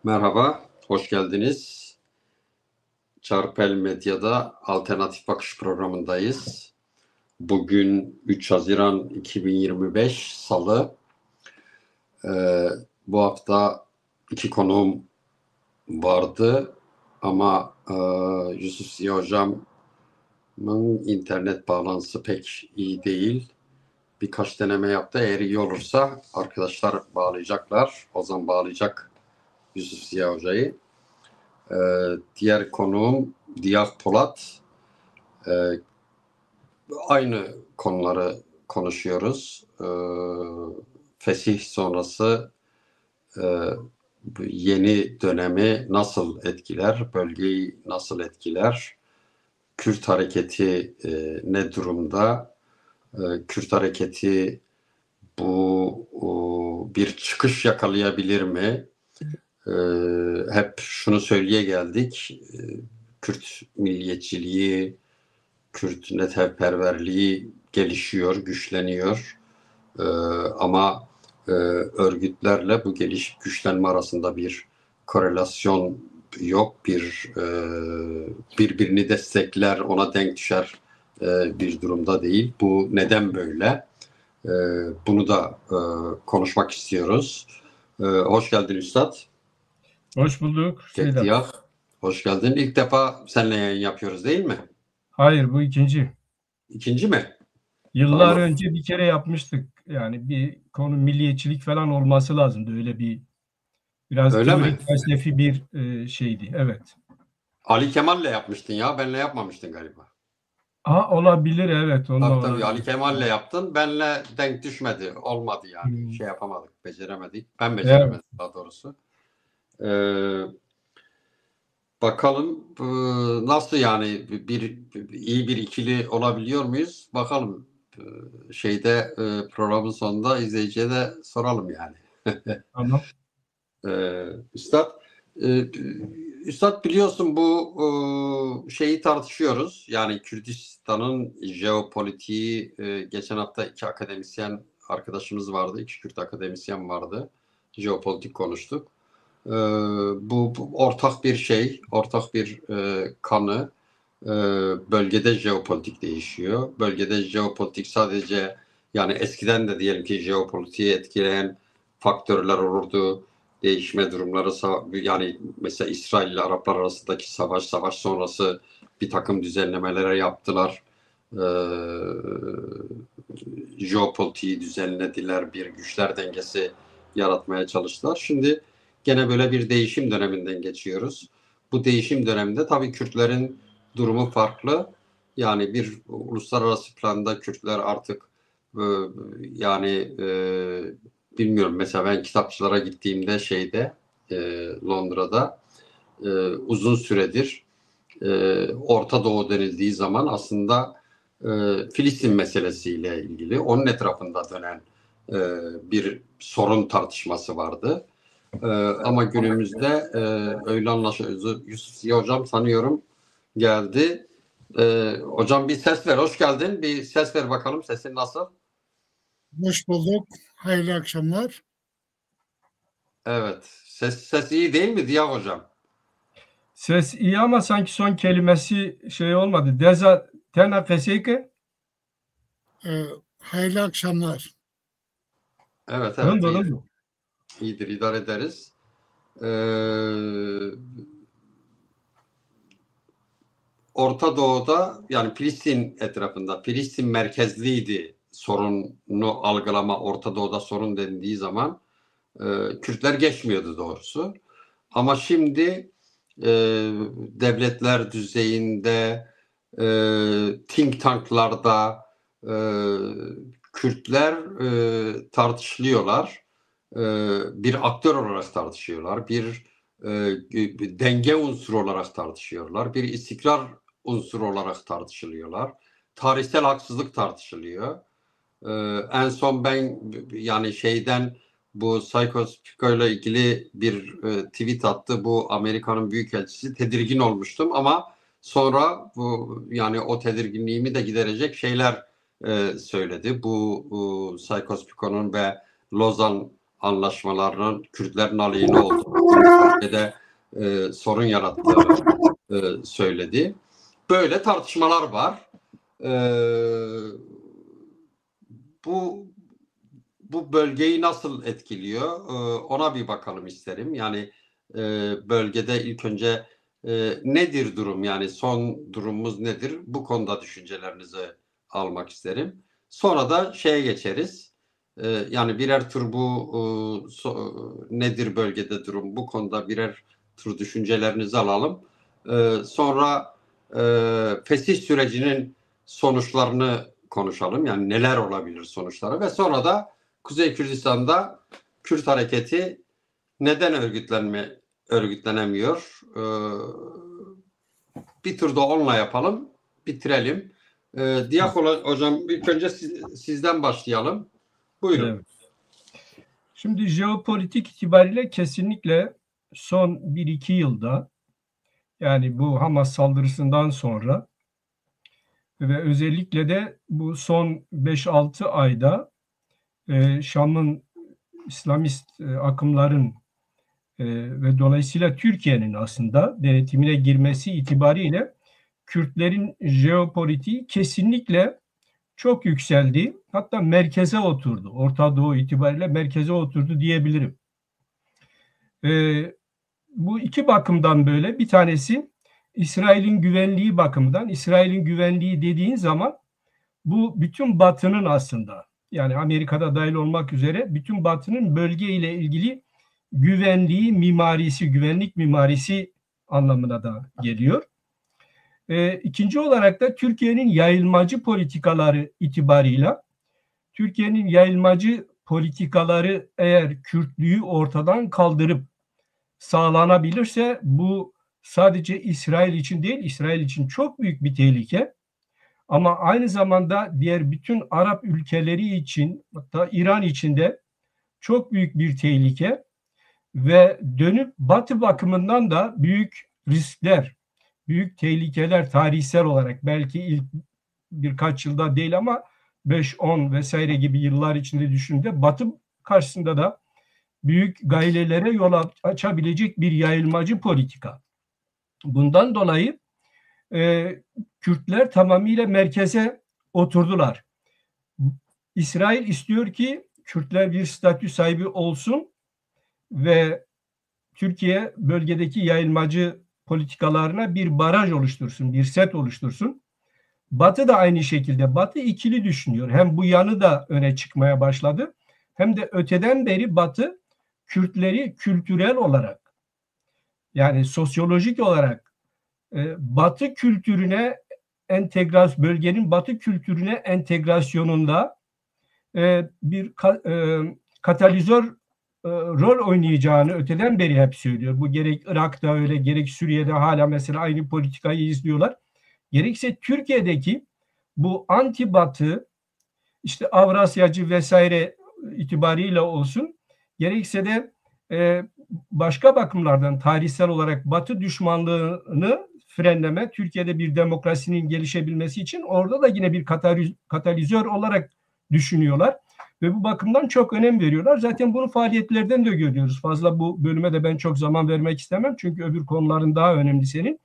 Merhaba, hoş geldiniz. Çarpel Medya'da Alternatif Bakış programındayız. Bugün 3 Haziran 2025 Salı. Bu hafta iki konuğum vardı ama Yusuf Ziya Hocam'ın internet bağlantısı pek iyi değil. Birkaç deneme yaptı. Eğer iyi olursa arkadaşlar bağlayacaklar. Ozan bağlayacak Yusuf Ziya Hoca'yı. Diğer konuğum Diyar Polat. Aynı konuları konuşuyoruz. Fesih sonrası yeni dönemi nasıl etkiler, bölgeyi nasıl etkiler, Kürt hareketi ne durumda, Kürt hareketi bu bir çıkış yakalayabilir mi? Hep şunu söyleye geldik, Kürt milliyetçiliği, Kürt neteperverliği gelişiyor, güçleniyor. Ama örgütlerle bu gelişip güçlenme arasında bir korelasyon yok, birbirini destekler, ona denk düşer bir durumda değil. Bu neden böyle? Bunu da konuşmak istiyoruz. Hoş geldin Üstad. Hoş bulduk. Tehdiyah, hoş geldin. İlk defa seninle yayın yapıyoruz değil mi? Hayır, bu ikinci. İkinci mi? Yıllar Tamam. önce bir kere yapmıştık. Yani bir konu milliyetçilik falan olması lazımdı. Öyle biraz Öyle mi? teorik felsefi bir şeydi. Evet. Ali Kemal'le yapmıştın ya. Benle yapmamıştın galiba. Olabilir, evet. Onunla Tabii tabii. Ali olabilir. Kemal'le yaptın. Benle denk düşmedi. Olmadı yani. Hmm. Şey yapamadık. Beceremedik. Ben Evet. beceremedim daha doğrusu. Ee, bakalım nasıl yani iyi bir ikili olabiliyor muyuz? Bakalım. Programın sonunda izleyiciye de soralım yani. Tamam. Üstad, e, Üstad biliyorsun bu şeyi tartışıyoruz. Yani Kürdistan'ın jeopolitiği geçen hafta iki akademisyen arkadaşımız vardı. İki Kürt akademisyen vardı. Jeopolitik konuştuk. Bu ortak bir şey, ortak bir kanı. Bölgede jeopolitik değişiyor. Bölgede jeopolitik sadece yani eskiden de diyelim ki jeopolitiği etkileyen faktörler olurdu. Değişme durumları yani mesela İsrail ile Araplar arasındaki savaş sonrası bir takım düzenlemeler yaptılar. Jeopolitiği düzenlediler. Bir güçler dengesi yaratmaya çalıştılar. Şimdi gene böyle bir değişim döneminden geçiyoruz. Bu değişim döneminde tabii Kürtlerin durumu farklı. Yani bir uluslararası planda Kürtler artık yani bilmiyorum mesela ben kitapçılara gittiğimde Londra'da uzun süredir Orta Doğu denildiği zaman aslında Filistin meselesiyle ilgili onun etrafında dönen bir sorun tartışması vardı. Ama günümüzde öyle anlaşılıyor. Yusuf Ziya Hocam sanıyorum geldi. Hocam bir ses ver. Hoş geldin. Bir ses ver bakalım. Sesin nasıl? Hoş bulduk. Hayırlı akşamlar. Evet. Ses iyi değil mi Ziya Hocam? Ses iyi ama sanki son kelimesi şey olmadı. Tena feseyke. Hayırlı akşamlar. Evet evet. Döndü. İyidir. İdare ederiz. Orta Doğu'da yani Filistin etrafında Filistin merkezliydi sorunu algılama Orta Doğu'da sorun dendiği zaman Kürtler geçmiyordu doğrusu. Ama şimdi devletler düzeyinde think tanklarda Kürtler tartışılıyorlar. Bir aktör olarak tartışıyorlar. Bir denge unsuru olarak tartışıyorlar. Bir istikrar unsuru olarak tartışılıyorlar. Tarihsel haksızlık tartışılıyor. En son ben yani bu Psychos Pico ile ilgili bir tweet attı. Bu Amerika'nın büyükelçisi tedirgin olmuştum ama sonra yani o tedirginliğimi de giderecek şeyler söyledi. Bu Psychos Pico'nun ve Lozan anlaşmalarının Kürtlerin aleyhine olduğu bölgede sorun yarattığını söyledi. Böyle tartışmalar var. Bu bölgeyi nasıl etkiliyor? Ona bir bakalım isterim. Yani bölgede ilk önce nedir durum? Yani son durumumuz nedir? Bu konuda düşüncelerinizi almak isterim. Sonra da şeye geçeriz. Yani birer tur nedir bölgede durum? Bu konuda birer tur düşüncelerinizi alalım. Sonra fesih sürecinin sonuçlarını konuşalım. Yani neler olabilir sonuçları ve sonra da Kuzey Kürdistan'da Kürt hareketi neden örgütlenemiyor? Bir turda onunla yapalım, bitirelim. Diakola hocam ilk önce sizden başlayalım. Buyurun. Evet. Şimdi jeopolitik itibariyle kesinlikle son 1-2 yılda, yani bu Hamas saldırısından sonra ve özellikle de bu son 5-6 ayda Şam'ın İslamist akımların ve dolayısıyla Türkiye'nin aslında denetimine girmesi itibariyle Kürtlerin jeopolitiği kesinlikle çok yükseldi. Hatta merkeze oturdu. Orta Doğu itibariyle merkeze oturdu diyebilirim. Bu iki bakımdan böyle. Bir tanesi İsrail'in güvenliği bakımından. İsrail'in güvenliği dediğin zaman bu bütün Batı'nın aslında, yani Amerika'da dahil olmak üzere bütün Batı'nın bölgeyle ilgili güvenliği, mimarisi, güvenlik mimarisi anlamına da geliyor. İkinci olarak da Türkiye'nin yayılmacı politikaları itibarıyla, Türkiye'nin yayılmacı politikaları eğer Kürtlüğü ortadan kaldırıp sağlanabilirse bu sadece İsrail için değil, İsrail için çok büyük bir tehlike. Ama aynı zamanda diğer bütün Arap ülkeleri için, hatta İran için de çok büyük bir tehlike ve dönüp Batı bakımından da büyük riskler, büyük tehlikeler tarihsel olarak, belki ilk birkaç yılda değil ama 5-10 vesaire gibi yıllar içinde düşündüğünde Batı karşısında da büyük gailelere yol açabilecek bir yayılmacı politika. Bundan dolayı Kürtler tamamıyla merkeze oturdular. İsrail istiyor ki Kürtler bir statü sahibi olsun ve Türkiye bölgedeki yayılmacı politikalarına bir baraj oluştursun, bir set oluştursun. Batı da aynı şekilde. Batı ikili düşünüyor. Hem bu yanı da öne çıkmaya başladı, hem de öteden beri Batı Kürtleri kültürel olarak, yani sosyolojik olarak Batı kültürüne entegrasyon, bölgenin Batı kültürüne entegrasyonunda bir katalizör rol oynayacağını öteden beri hep söylüyor. Bu gerek Irak'ta öyle, gerek Suriye'de hala mesela aynı politikayı izliyorlar. Gerekse Türkiye'deki bu anti Batı, işte Avrasyacı vesaire itibariyle olsun, gerekse de başka bakımlardan tarihsel olarak Batı düşmanlığını frenleme, Türkiye'de bir demokrasinin gelişebilmesi için orada da yine bir katalizör olarak düşünüyorlar. Ve bu bakımdan çok önem veriyorlar. Zaten bunu faaliyetlerden de görüyoruz. Fazla bu bölüme de ben çok zaman vermek istemem. Çünkü öbür konuların daha önemli senin.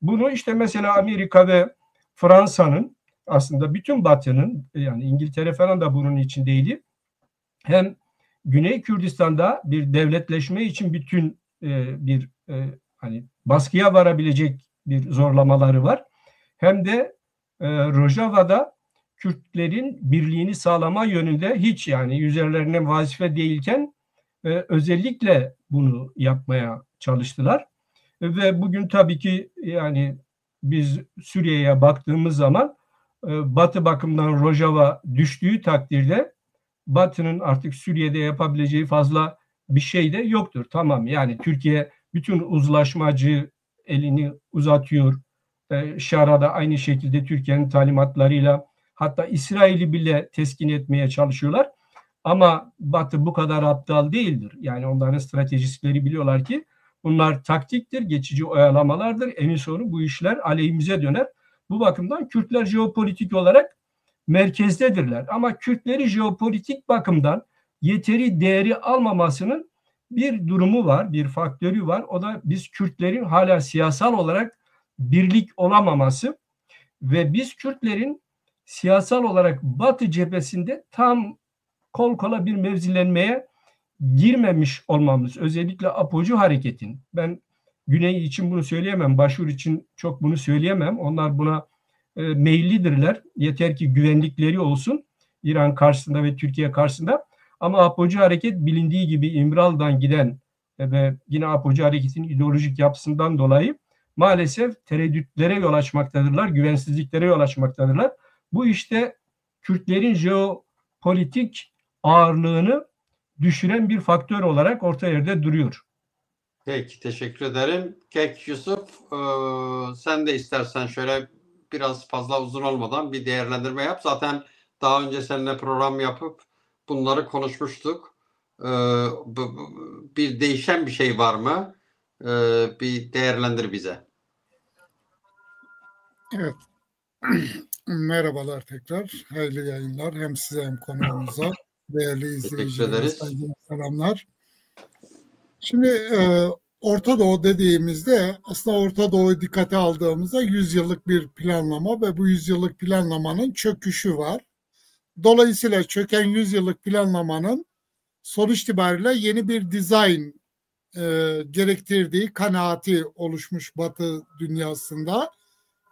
Bunu işte mesela Amerika ve Fransa'nın, aslında bütün Batı'nın, yani İngiltere falan da bunun içindeydi. Hem Güney Kürdistan'da bir devletleşme için bütün hani baskıya varabilecek bir zorlamaları var. Hem de Rojava'da Kürtlerin birliğini sağlama yönünde hiç, yani üzerlerine vazife değilken özellikle bunu yapmaya çalıştılar. Ve bugün tabii ki yani biz Suriye'ye baktığımız zaman Batı bakımından Rojava düştüğü takdirde Batı'nın artık Suriye'de yapabileceği fazla bir şey de yoktur. Tamam, yani Türkiye bütün uzlaşmacı elini uzatıyor. Şara'da aynı şekilde Türkiye'nin talimatlarıyla hatta İsrail'i bile teskin etmeye çalışıyorlar. Ama Batı bu kadar aptal değildir. Yani onların stratejistleri biliyorlar ki bunlar taktiktir, geçici oyalamalardır. En sonu bu işler aleyhimize döner. Bu bakımdan Kürtler jeopolitik olarak merkezdedirler. Ama Kürtleri jeopolitik bakımdan yeteri değeri almamasının bir durumu var, bir faktörü var. O da biz Kürtlerin hala siyasal olarak birlik olamaması ve biz Kürtlerin siyasal olarak Batı cephesinde tam kol kola bir mevzilenmeye girmemiş olmamız. Özellikle Apocu hareketin. Ben Güney için bunu söyleyemem, Başur için çok bunu söyleyemem. Onlar buna meyillidirler. Yeter ki güvenlikleri olsun İran karşısında ve Türkiye karşısında. Ama Apocu hareket bilindiği gibi İmralı'dan giden ve yine Apocu hareketin ideolojik yapısından dolayı maalesef tereddütlere yol açmaktadırlar, güvensizliklere yol açmaktadırlar. Bu işte Kürtlerin jeopolitik ağırlığını düşüren bir faktör olarak orta yerde duruyor. Peki, teşekkür ederim. Kek Yusuf, sen de istersen şöyle biraz fazla uzun olmadan bir değerlendirme yap. Zaten daha önce seninle program yapıp bunları konuşmuştuk. Bir değişen bir şey var mı? Bir değerlendir bize. Evet. Merhabalar tekrar. Hayırlı yayınlar. Hem size hem konuğumuza. Değerli izleyicilerime saygılar, selamlar. Şimdi Orta Doğu dediğimizde aslında Orta Doğu'yu dikkate aldığımızda 100 yıllık bir planlama ve bu 100 yıllık planlamanın çöküşü var. Dolayısıyla çöken 100 yıllık planlamanın sonuç itibariyle yeni bir dizayn gerektirdiği kanaati oluşmuş Batı dünyasında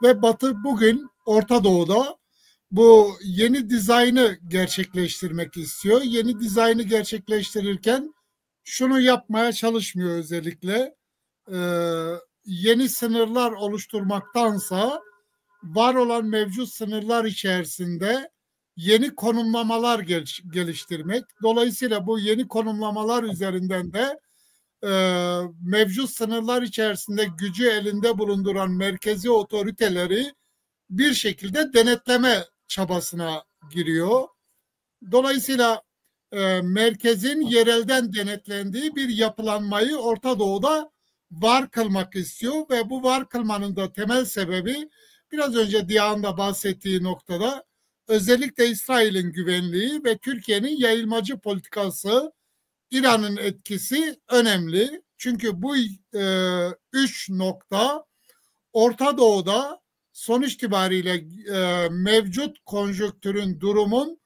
ve Batı bugün Orta Doğu'da bu yeni dizaynı gerçekleştirmek istiyor. Yeni dizaynı gerçekleştirirken şunu yapmaya çalışmıyor özellikle. Yeni sınırlar oluşturmaktansa var olan mevcut sınırlar içerisinde yeni konumlamalar geliştirmek. Dolayısıyla bu yeni konumlamalar üzerinden de mevcut sınırlar içerisinde gücü elinde bulunduran merkezi otoriteleri bir şekilde denetleme çabasına giriyor. Dolayısıyla merkezin yerelden denetlendiği bir yapılanmayı Orta Doğu'da var kılmak istiyor ve bu var kılmanın da temel sebebi biraz önce Diyan'ın da bahsettiği noktada özellikle İsrail'in güvenliği ve Türkiye'nin yayılmacı politikası, İran'ın etkisi önemli. Çünkü bu üç nokta Orta Doğu'da sonuç itibariyle mevcut konjonktürün, durumun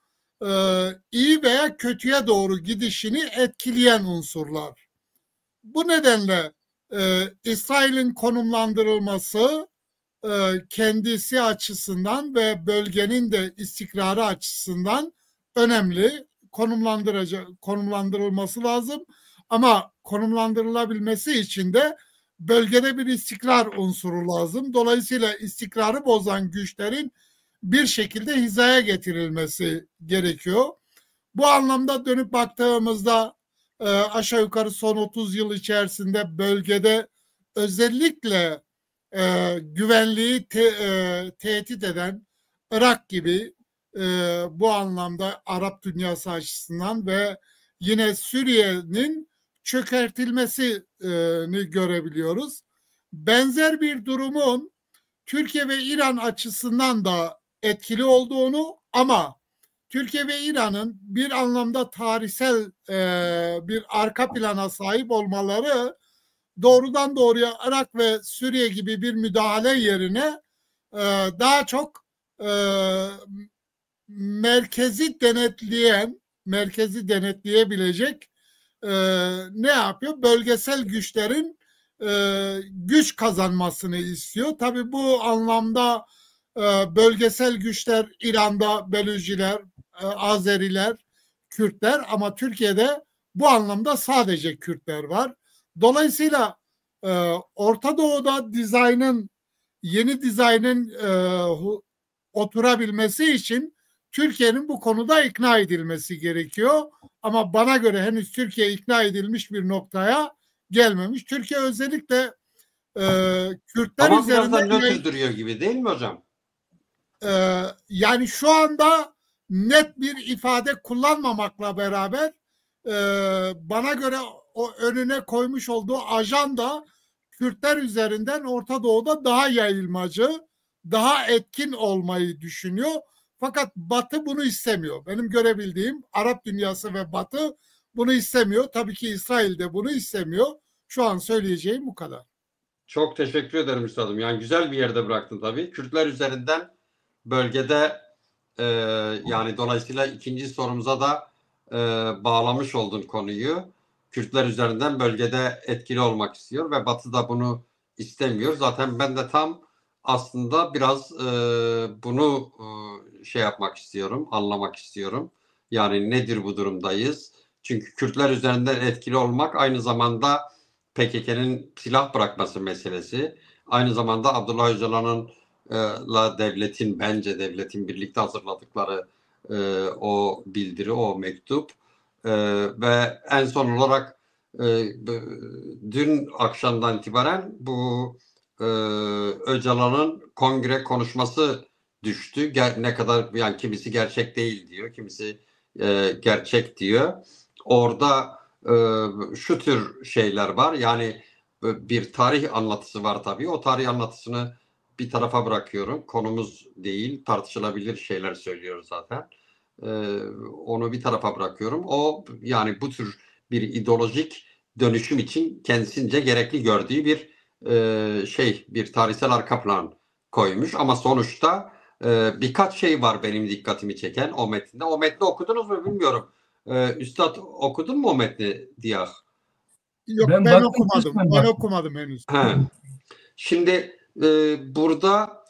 iyi veya kötüye doğru gidişini etkileyen unsurlar. Bu nedenle İsrail'in konumlandırılması kendisi açısından ve bölgenin de istikrarı açısından önemli. Konumlandırılması lazım. Ama konumlandırılabilmesi için de bölgede bir istikrar unsuru lazım. Dolayısıyla istikrarı bozan güçlerin bir şekilde hizaya getirilmesi gerekiyor. Bu anlamda dönüp baktığımızda aşağı yukarı son 30 yıl içerisinde bölgede özellikle güvenliği tehdit eden Irak gibi bu anlamda Arap dünyası açısından ve yine Suriye'nin çökertilmesini görebiliyoruz. Benzer bir durumun Türkiye ve İran açısından da etkili olduğunu ama Türkiye ve İran'ın bir anlamda tarihsel bir arka plana sahip olmaları doğrudan doğruya Irak ve Suriye gibi bir müdahale yerine daha çok merkezi denetleyebilecek ne yapıyor? Bölgesel güçlerin güç kazanmasını istiyor. Tabii bu anlamda bölgesel güçler İran'da Belüciler, Azeriler, Kürtler ama Türkiye'de bu anlamda sadece Kürtler var. Dolayısıyla Orta Doğu'da yeni dizaynın oturabilmesi için Türkiye'nin bu konuda ikna edilmesi gerekiyor. Ama bana göre henüz Türkiye ikna edilmiş bir noktaya gelmemiş. Türkiye özellikle Kürtler ama üzerinde... Ama biraz da nötr duruyor gibi değil mi hocam? Yani şu anda net bir ifade kullanmamakla beraber bana göre o önüne koymuş olduğu ajanda Kürtler üzerinden Orta Doğu'da daha yayılmacı, daha etkin olmayı düşünüyor. Fakat Batı bunu istemiyor. Benim görebildiğim Arap dünyası ve Batı bunu istemiyor. Tabii ki İsrail de bunu istemiyor. Şu an söyleyeceğim bu kadar. Çok teşekkür ederim üstadım. Yani güzel bir yerde bıraktın tabii. Kürtler üzerinden bölgede yani dolayısıyla ikinci sorumuza da bağlamış oldun konuyu. Kürtler üzerinden bölgede etkili olmak istiyor ve Batı da bunu istemiyor. Zaten ben de tam aslında biraz bunu şey yapmak istiyorum, anlamak istiyorum. Yani nedir bu durumdayız? Çünkü Kürtler üzerinden etkili olmak aynı zamanda PKK'nın silah bırakması meselesi. Aynı zamanda Abdullah Öcalan'ın devletin, bence devletin birlikte hazırladıkları o bildiri, o mektup ve en son olarak dün akşamdan itibaren bu Öcalan'ın kongre konuşması düştü. Ne kadar, yani kimisi gerçek değil diyor, kimisi gerçek diyor. Orada şu tür şeyler var. Yani bir tarih anlatısı var tabii. O tarih anlatısını bir tarafa bırakıyorum. Konumuz değil, tartışılabilir şeyler söylüyoruz zaten. Onu bir tarafa bırakıyorum. O yani bu tür bir ideolojik dönüşüm için kendisince gerekli gördüğü bir bir tarihsel arka plan koymuş. Ama sonuçta birkaç şey var benim dikkatimi çeken o metinde. O metni okudunuz mu bilmiyorum. Üstad okudun mu o metni Diyah? Yok, Ben ben baktım, okumadım. kısmen Ben baktım. okumadım henüz. He. Şimdi burada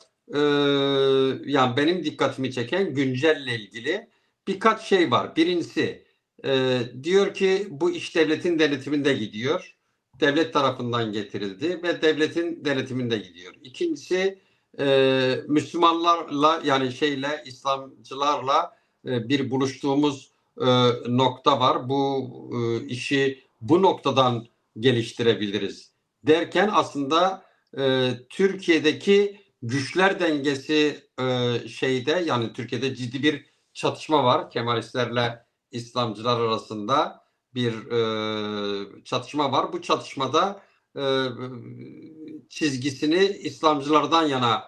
yani benim dikkatimi çeken güncelle ilgili birkaç şey var. Birincisi diyor ki bu iş devletin denetiminde gidiyor. Devlet tarafından getirildi ve devletin denetiminde gidiyor. İkincisi Müslümanlarla yani İslamcılarla bir buluştuğumuz nokta var. Bu işi bu noktadan geliştirebiliriz derken aslında Türkiye'deki güçler dengesi yani Türkiye'de ciddi bir çatışma var. Kemalistlerle İslamcılar arasında bir çatışma var. Bu çatışmada çizgisini İslamcılardan yana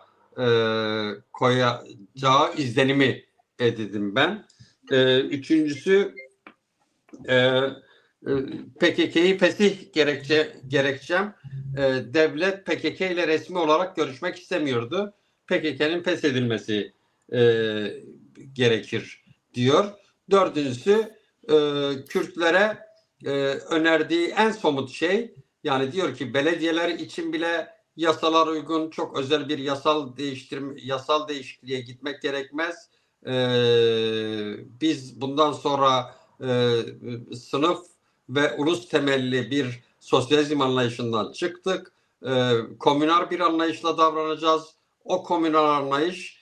koyacağı izlenimi edindim ben. Üçüncüsü PKK'yı fesih gerekçem devlet PKK ile resmi olarak görüşmek istemiyordu. PKK'nın feshedilmesi gerekir diyor. Dördüncüsü Kürtlere önerdiği en somut şey, yani diyor ki belediyeler için bile yasalar uygun, çok özel bir yasal değişikliğe gitmek gerekmez. Biz bundan sonra sınıf ve ulus temelli bir sosyalizm anlayışından çıktık. Komünal bir anlayışla davranacağız. O komünal anlayış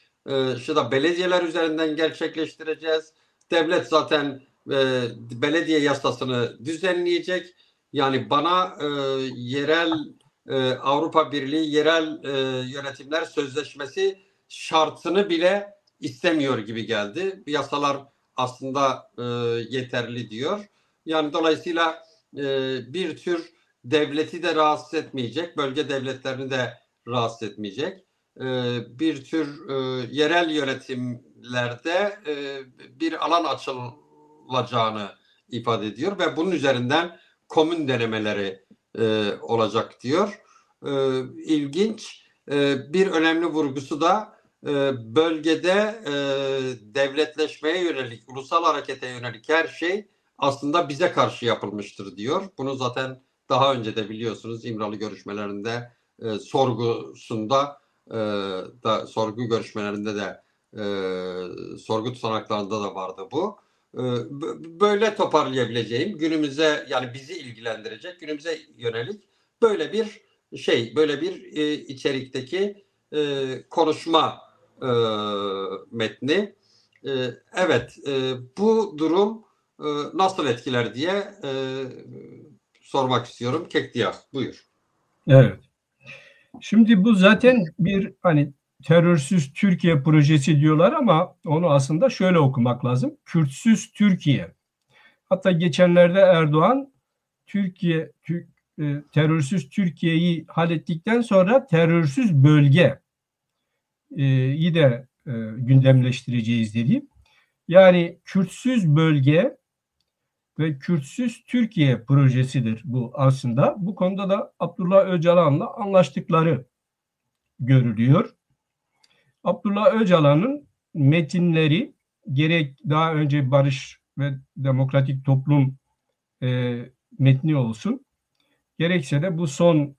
da belediyeler üzerinden gerçekleştireceğiz. Devlet zaten belediye yasasını düzenleyecek. Yani bana yerel Avrupa Birliği yerel yönetimler sözleşmesi şartını bile istemiyor gibi geldi. Yasalar aslında yeterli diyor. Yani dolayısıyla bir tür devleti de rahatsız etmeyecek, bölge devletlerini de rahatsız etmeyecek. Bir tür yerel yönetimlerde bir alan açılacağını ifade ediyor ve bunun üzerinden komün denemeleri olacak diyor. İlginç. Bir önemli vurgusu da bölgede devletleşmeye yönelik, ulusal harekete yönelik her şey aslında bize karşı yapılmıştır diyor. Bunu zaten daha önce de biliyorsunuz İmralı görüşmelerinde sorgu görüşmelerinde de sorgu tutanaklarında da vardı bu. Böyle toparlayabileceğim, günümüze yani bizi ilgilendirecek, günümüze yönelik böyle bir içerikteki konuşma metni. Evet, bu durum nasıl etkiler diye sormak istiyorum. Kekdiyah, buyur. Evet. Şimdi bu zaten bir terörsüz Türkiye projesi diyorlar ama onu aslında şöyle okumak lazım. Kürtsüz Türkiye. Hatta geçenlerde Erdoğan terörsüz Türkiye'yi hallettikten sonra terörsüz bölge iyi de gündemleştireceğiz dedi. Yani Kürtsüz bölge ve Kürtsüz Türkiye projesidir bu aslında. Bu konuda da Abdullah Öcalan'la anlaştıkları görülüyor. Abdullah Öcalan'ın metinleri gerek daha önce Barış ve Demokratik Toplum metni olsun, gerekse de bu son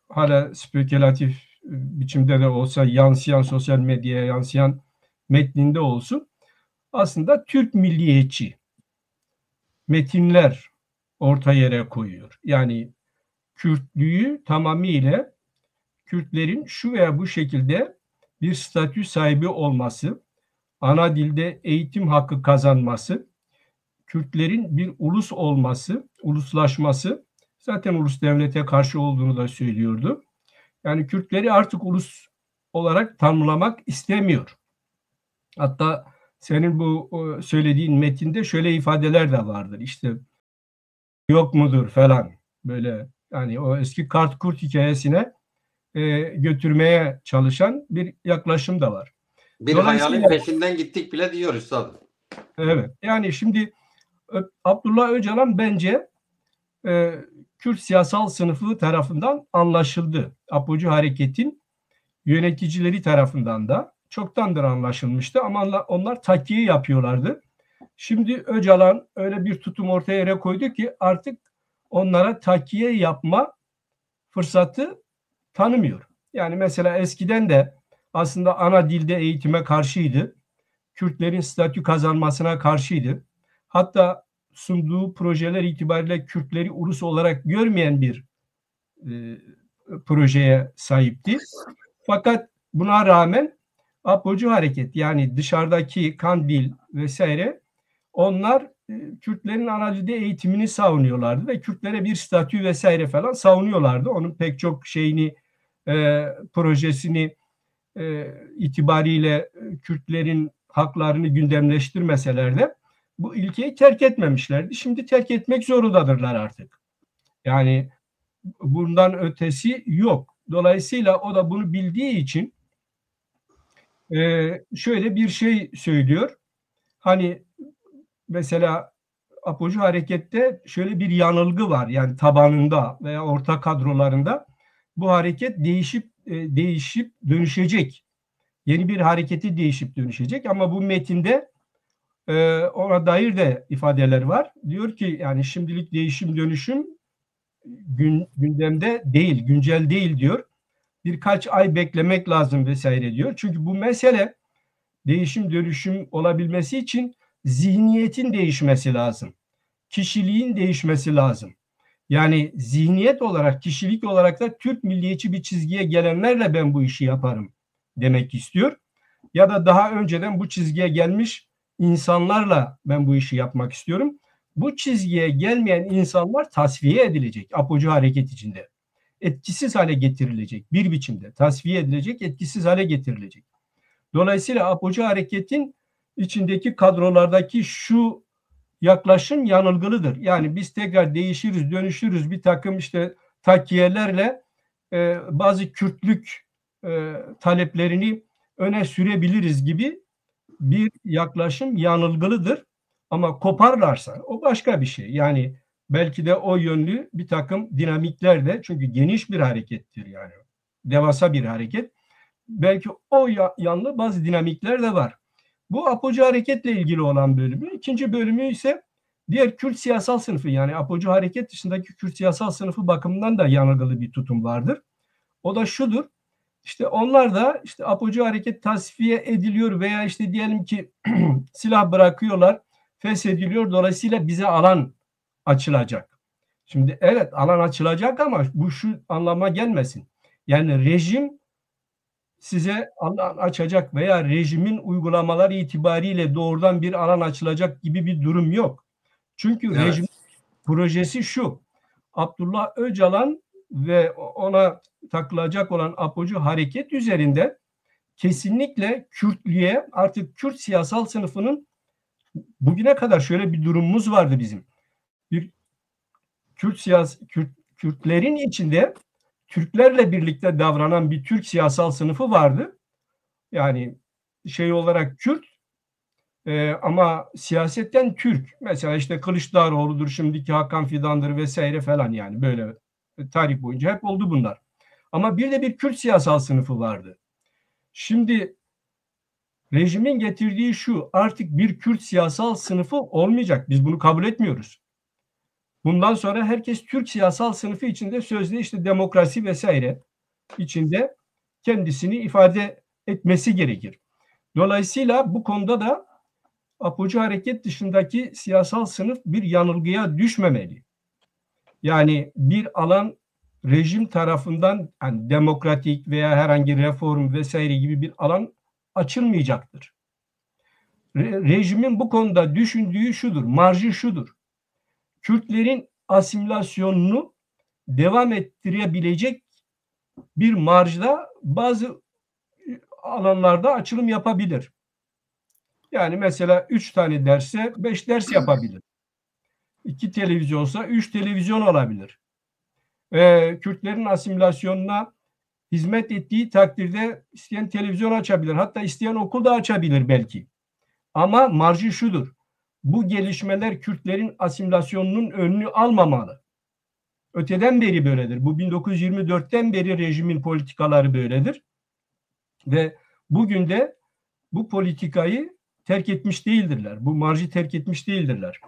hala spekülatif biçimde de olsa yansıyan, sosyal medyaya yansıyan metninde olsun, aslında Türk milliyetçi metinler orta yere koyuyor. Yani Kürtlüğü tamamıyla Kürtlerin şu veya bu şekilde bir statü sahibi olması, ana dilde eğitim hakkı kazanması, Kürtlerin bir ulus olması, uluslaşması, zaten ulus devlete karşı olduğunu da söylüyordu. Yani Kürtleri artık ulus olarak tanımlamak istemiyor. Hatta senin bu söylediğin metinde şöyle ifadeler de vardır. İşte yok mudur falan, böyle yani o eski kart kurt hikayesine götürmeye çalışan bir yaklaşım da var. Bir hayalin peşinden gittik bile diyor üstadım. Evet. Yani şimdi Abdullah Öcalan bence Kürt siyasal sınıfı tarafından anlaşıldı. Apocu Hareket'in yöneticileri tarafından da çoktandır anlaşılmıştı ama onlar takviye yapıyorlardı. Şimdi Öcalan öyle bir tutum ortaya yere koydu ki artık onlara takviye yapma fırsatı tanımıyor. Yani mesela eskiden de aslında ana dilde eğitime karşıydı. Kürtlerin statü kazanmasına karşıydı. Hatta sunduğu projeler itibariyle Kürtleri ulus olarak görmeyen bir projeye sahipti. Fakat buna rağmen Apocu Hareket, yani dışarıdaki Kandil vesaire, onlar Kürtlerin ana dilde eğitimini savunuyorlardı ve Kürtlere bir statü vesaire falan savunuyorlardı. Onun pek çok şeyini, projesini itibariyle Kürtlerin haklarını gündemleştirmeseler de bu ilkeyi terk etmemişlerdi. Şimdi terk etmek zorundadırlar artık. Yani bundan ötesi yok. Dolayısıyla o da bunu bildiği için şöyle bir şey söylüyor. Hani mesela Apocu Hareket'te şöyle bir yanılgı var. Yani tabanında veya orta kadrolarında bu hareket değişip dönüşecek. Yeni bir hareketi değişip dönüşecek ama bu metinde ona dair de ifadeler var. Diyor ki yani şimdilik değişim dönüşüm gündemde değil, güncel değil diyor. Birkaç ay beklemek lazım vesaire diyor. Çünkü bu mesele değişim dönüşüm olabilmesi için zihniyetin değişmesi lazım. Kişiliğin değişmesi lazım. Yani zihniyet olarak, kişilik olarak da Türk milliyetçi bir çizgiye gelenlerle ben bu işi yaparım demek istiyor. Ya da daha önceden bu çizgiye gelmiş insanlarla ben bu işi yapmak istiyorum. Bu çizgiye gelmeyen insanlar tasfiye edilecek Apocu Hareket içinde. Etkisiz hale getirilecek bir biçimde. Tasfiye edilecek, etkisiz hale getirilecek. Dolayısıyla Apocu Hareket'in içindeki kadrolardaki şu yaklaşım yanılgılıdır. Yani biz tekrar değişiriz, dönüşürüz, bir takım işte takviyelerle bazı Kürtlük taleplerini öne sürebiliriz gibi bir yaklaşım yanılgılıdır. Ama koparlarsa o başka bir şey. Yani belki de o yönlü bir takım dinamikler de, çünkü geniş bir harekettir yani. Devasa bir hareket. Belki o yanlı bazı dinamikler de var. Bu Apocu Hareket'le ilgili olan bölümü. İkinci bölümü ise diğer Kürt siyasal sınıfı, yani Apocu Hareket dışındaki Kürt siyasal sınıfı bakımından da yanılgılı bir tutum vardır. O da şudur. İşte onlar da işte Apocu Hareket tasfiye ediliyor veya işte diyelim ki silah bırakıyorlar, feshediliyor. Dolayısıyla bize alan açılacak. Şimdi evet, alan açılacak ama bu şu anlama gelmesin. Yani rejim size alan açacak veya rejimin uygulamaları itibariyle doğrudan bir alan açılacak gibi bir durum yok. Çünkü evet, rejim projesi şu: Abdullah Öcalan ve ona takılacak olan Apocu Hareket üzerinde kesinlikle Kürtlüğe, artık Kürt siyasal sınıfının, bugüne kadar şöyle bir durumumuz vardı bizim. Bir Kürtlerin içinde Türklerle birlikte davranan bir Türk siyasal sınıfı vardı. Yani şey olarak Kürt Ama siyasetten Türk. Mesela işte Kılıçdaroğlu'dur, şimdiki Hakan Fidan'dır vesaire falan, yani böyle tarih boyunca hep oldu bunlar. Ama bir de bir Kürt siyasal sınıfı vardı. Şimdi rejimin getirdiği şu: artık bir Kürt siyasal sınıfı olmayacak. Biz bunu kabul etmiyoruz. Bundan sonra herkes Türk siyasal sınıfı içinde sözde işte demokrasi vesaire içinde kendisini ifade etmesi gerekir. Dolayısıyla bu konuda da Apocu Hareket dışındaki siyasal sınıf bir yanılgıya düşmemeli. Yani bir alan rejim tarafından yani demokratik veya herhangi reform vesaire gibi bir alan açılmayacaktır. Rejimin bu konuda düşündüğü şudur, marjı şudur: Kürtlerin asimilasyonunu devam ettirebilecek bir marjda bazı alanlarda açılım yapabilir. Yani mesela 3 tane derse 5 ders yapabilir. 2 televizyonsa 3 televizyon olabilir. Kürtlerin asimilasyonuna hizmet ettiği takdirde isteyen televizyon açabilir. Hatta isteyen okul da açabilir belki. Ama marjı şudur: bu gelişmeler Kürtlerin asimilasyonunun önünü almamalı. Öteden beri böyledir. Bu 1924'ten beri rejimin politikaları böyledir. Ve bugün de bu politikayı terk etmiş değildirler. Bu marjı terk etmiş değildirler.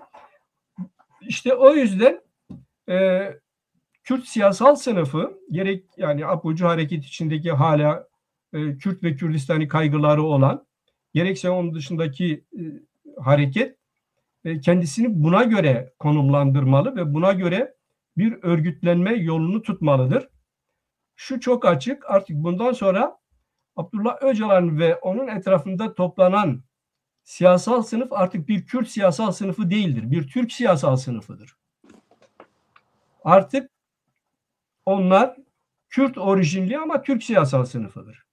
İşte o yüzden Kürt siyasal sınıfı, gerek yani Apocu Hareket içindeki hala Kürt ve Kürdistani kaygıları olan, gerekse onun dışındaki hareket kendisini buna göre konumlandırmalı ve buna göre bir örgütlenme yolunu tutmalıdır. Şu çok açık: artık bundan sonra Abdullah Öcalan ve onun etrafında toplanan siyasal sınıf artık bir Kürt siyasal sınıfı değildir. Bir Türk siyasal sınıfıdır. Artık onlar Kürt orijinli ama Türk siyasal sınıfıdır.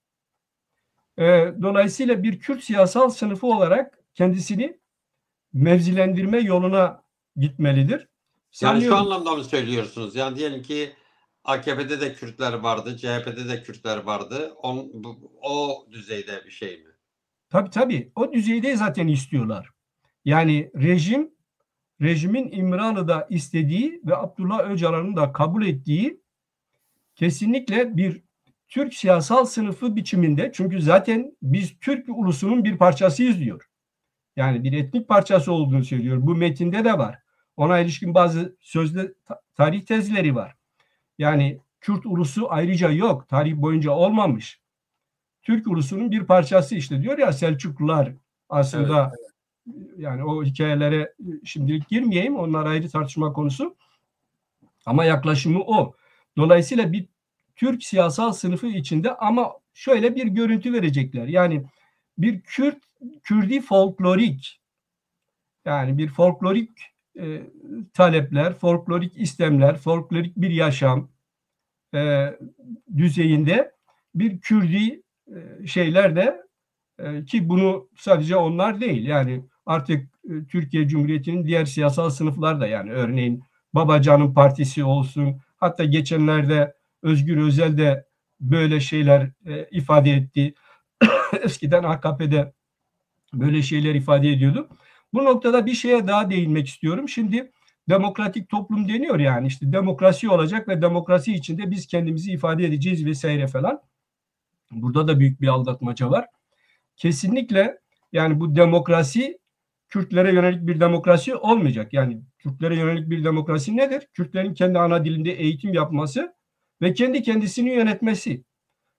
Dolayısıyla bir Kürt siyasal sınıfı olarak kendisini mevzilendirme yoluna gitmelidir. Yani şu anlamda mı söylüyorsunuz? Yani diyelim ki AKP'de de Kürtler vardı, CHP'de de Kürtler vardı. O düzeyde bir şey mi? Tabii. O düzeyde zaten istiyorlar. Yani rejimin İmralı'da istediği ve Abdullah Öcalan'ın da kabul ettiği kesinlikle bir Türk siyasal sınıfı biçiminde. Çünkü zaten biz Türk ulusunun bir parçasıyız diyor. Yani bir etnik parçası olduğunu söylüyor. Bu metinde de var. Ona ilişkin bazı sözde tarih tezleri var. Yani Kürt ulusu ayrıca yok. Tarih boyunca olmamış. Türk ulusunun bir parçası işte, diyor ya Selçuklular aslında. Evet. Yani o hikayelere şimdilik girmeyeyim. Onlar ayrı tartışma konusu. Ama yaklaşımı o. Dolayısıyla bir Türk siyasal sınıfı içinde ama şöyle bir görüntü verecekler. Yani bir Kürdi folklorik, yani bir folklorik talepler, folklorik istemler, folklorik bir yaşam düzeyinde bir Kürdi şeyler de ki bunu sadece onlar değil, yani artık Türkiye Cumhuriyeti'nin diğer siyasal sınıflar da, yani örneğin Babacan'ın partisi olsun, hatta geçenlerde Özgür Özel de böyle şeyler ifade etti. Eskiden AKP'de böyle şeyler ifade ediyordu. Bu noktada bir şeye daha değinmek istiyorum. Şimdi demokratik toplum deniyor, yani işte demokrasi olacak ve demokrasi içinde biz kendimizi ifade edeceğiz vesaire falan. Burada da büyük bir aldatmaca var. Kesinlikle yani bu demokrasi Kürtlere yönelik bir demokrasi olmayacak. Yani Kürtlere yönelik bir demokrasi nedir? Kürtlerin kendi ana dilinde eğitim yapması ve kendi kendisini yönetmesi.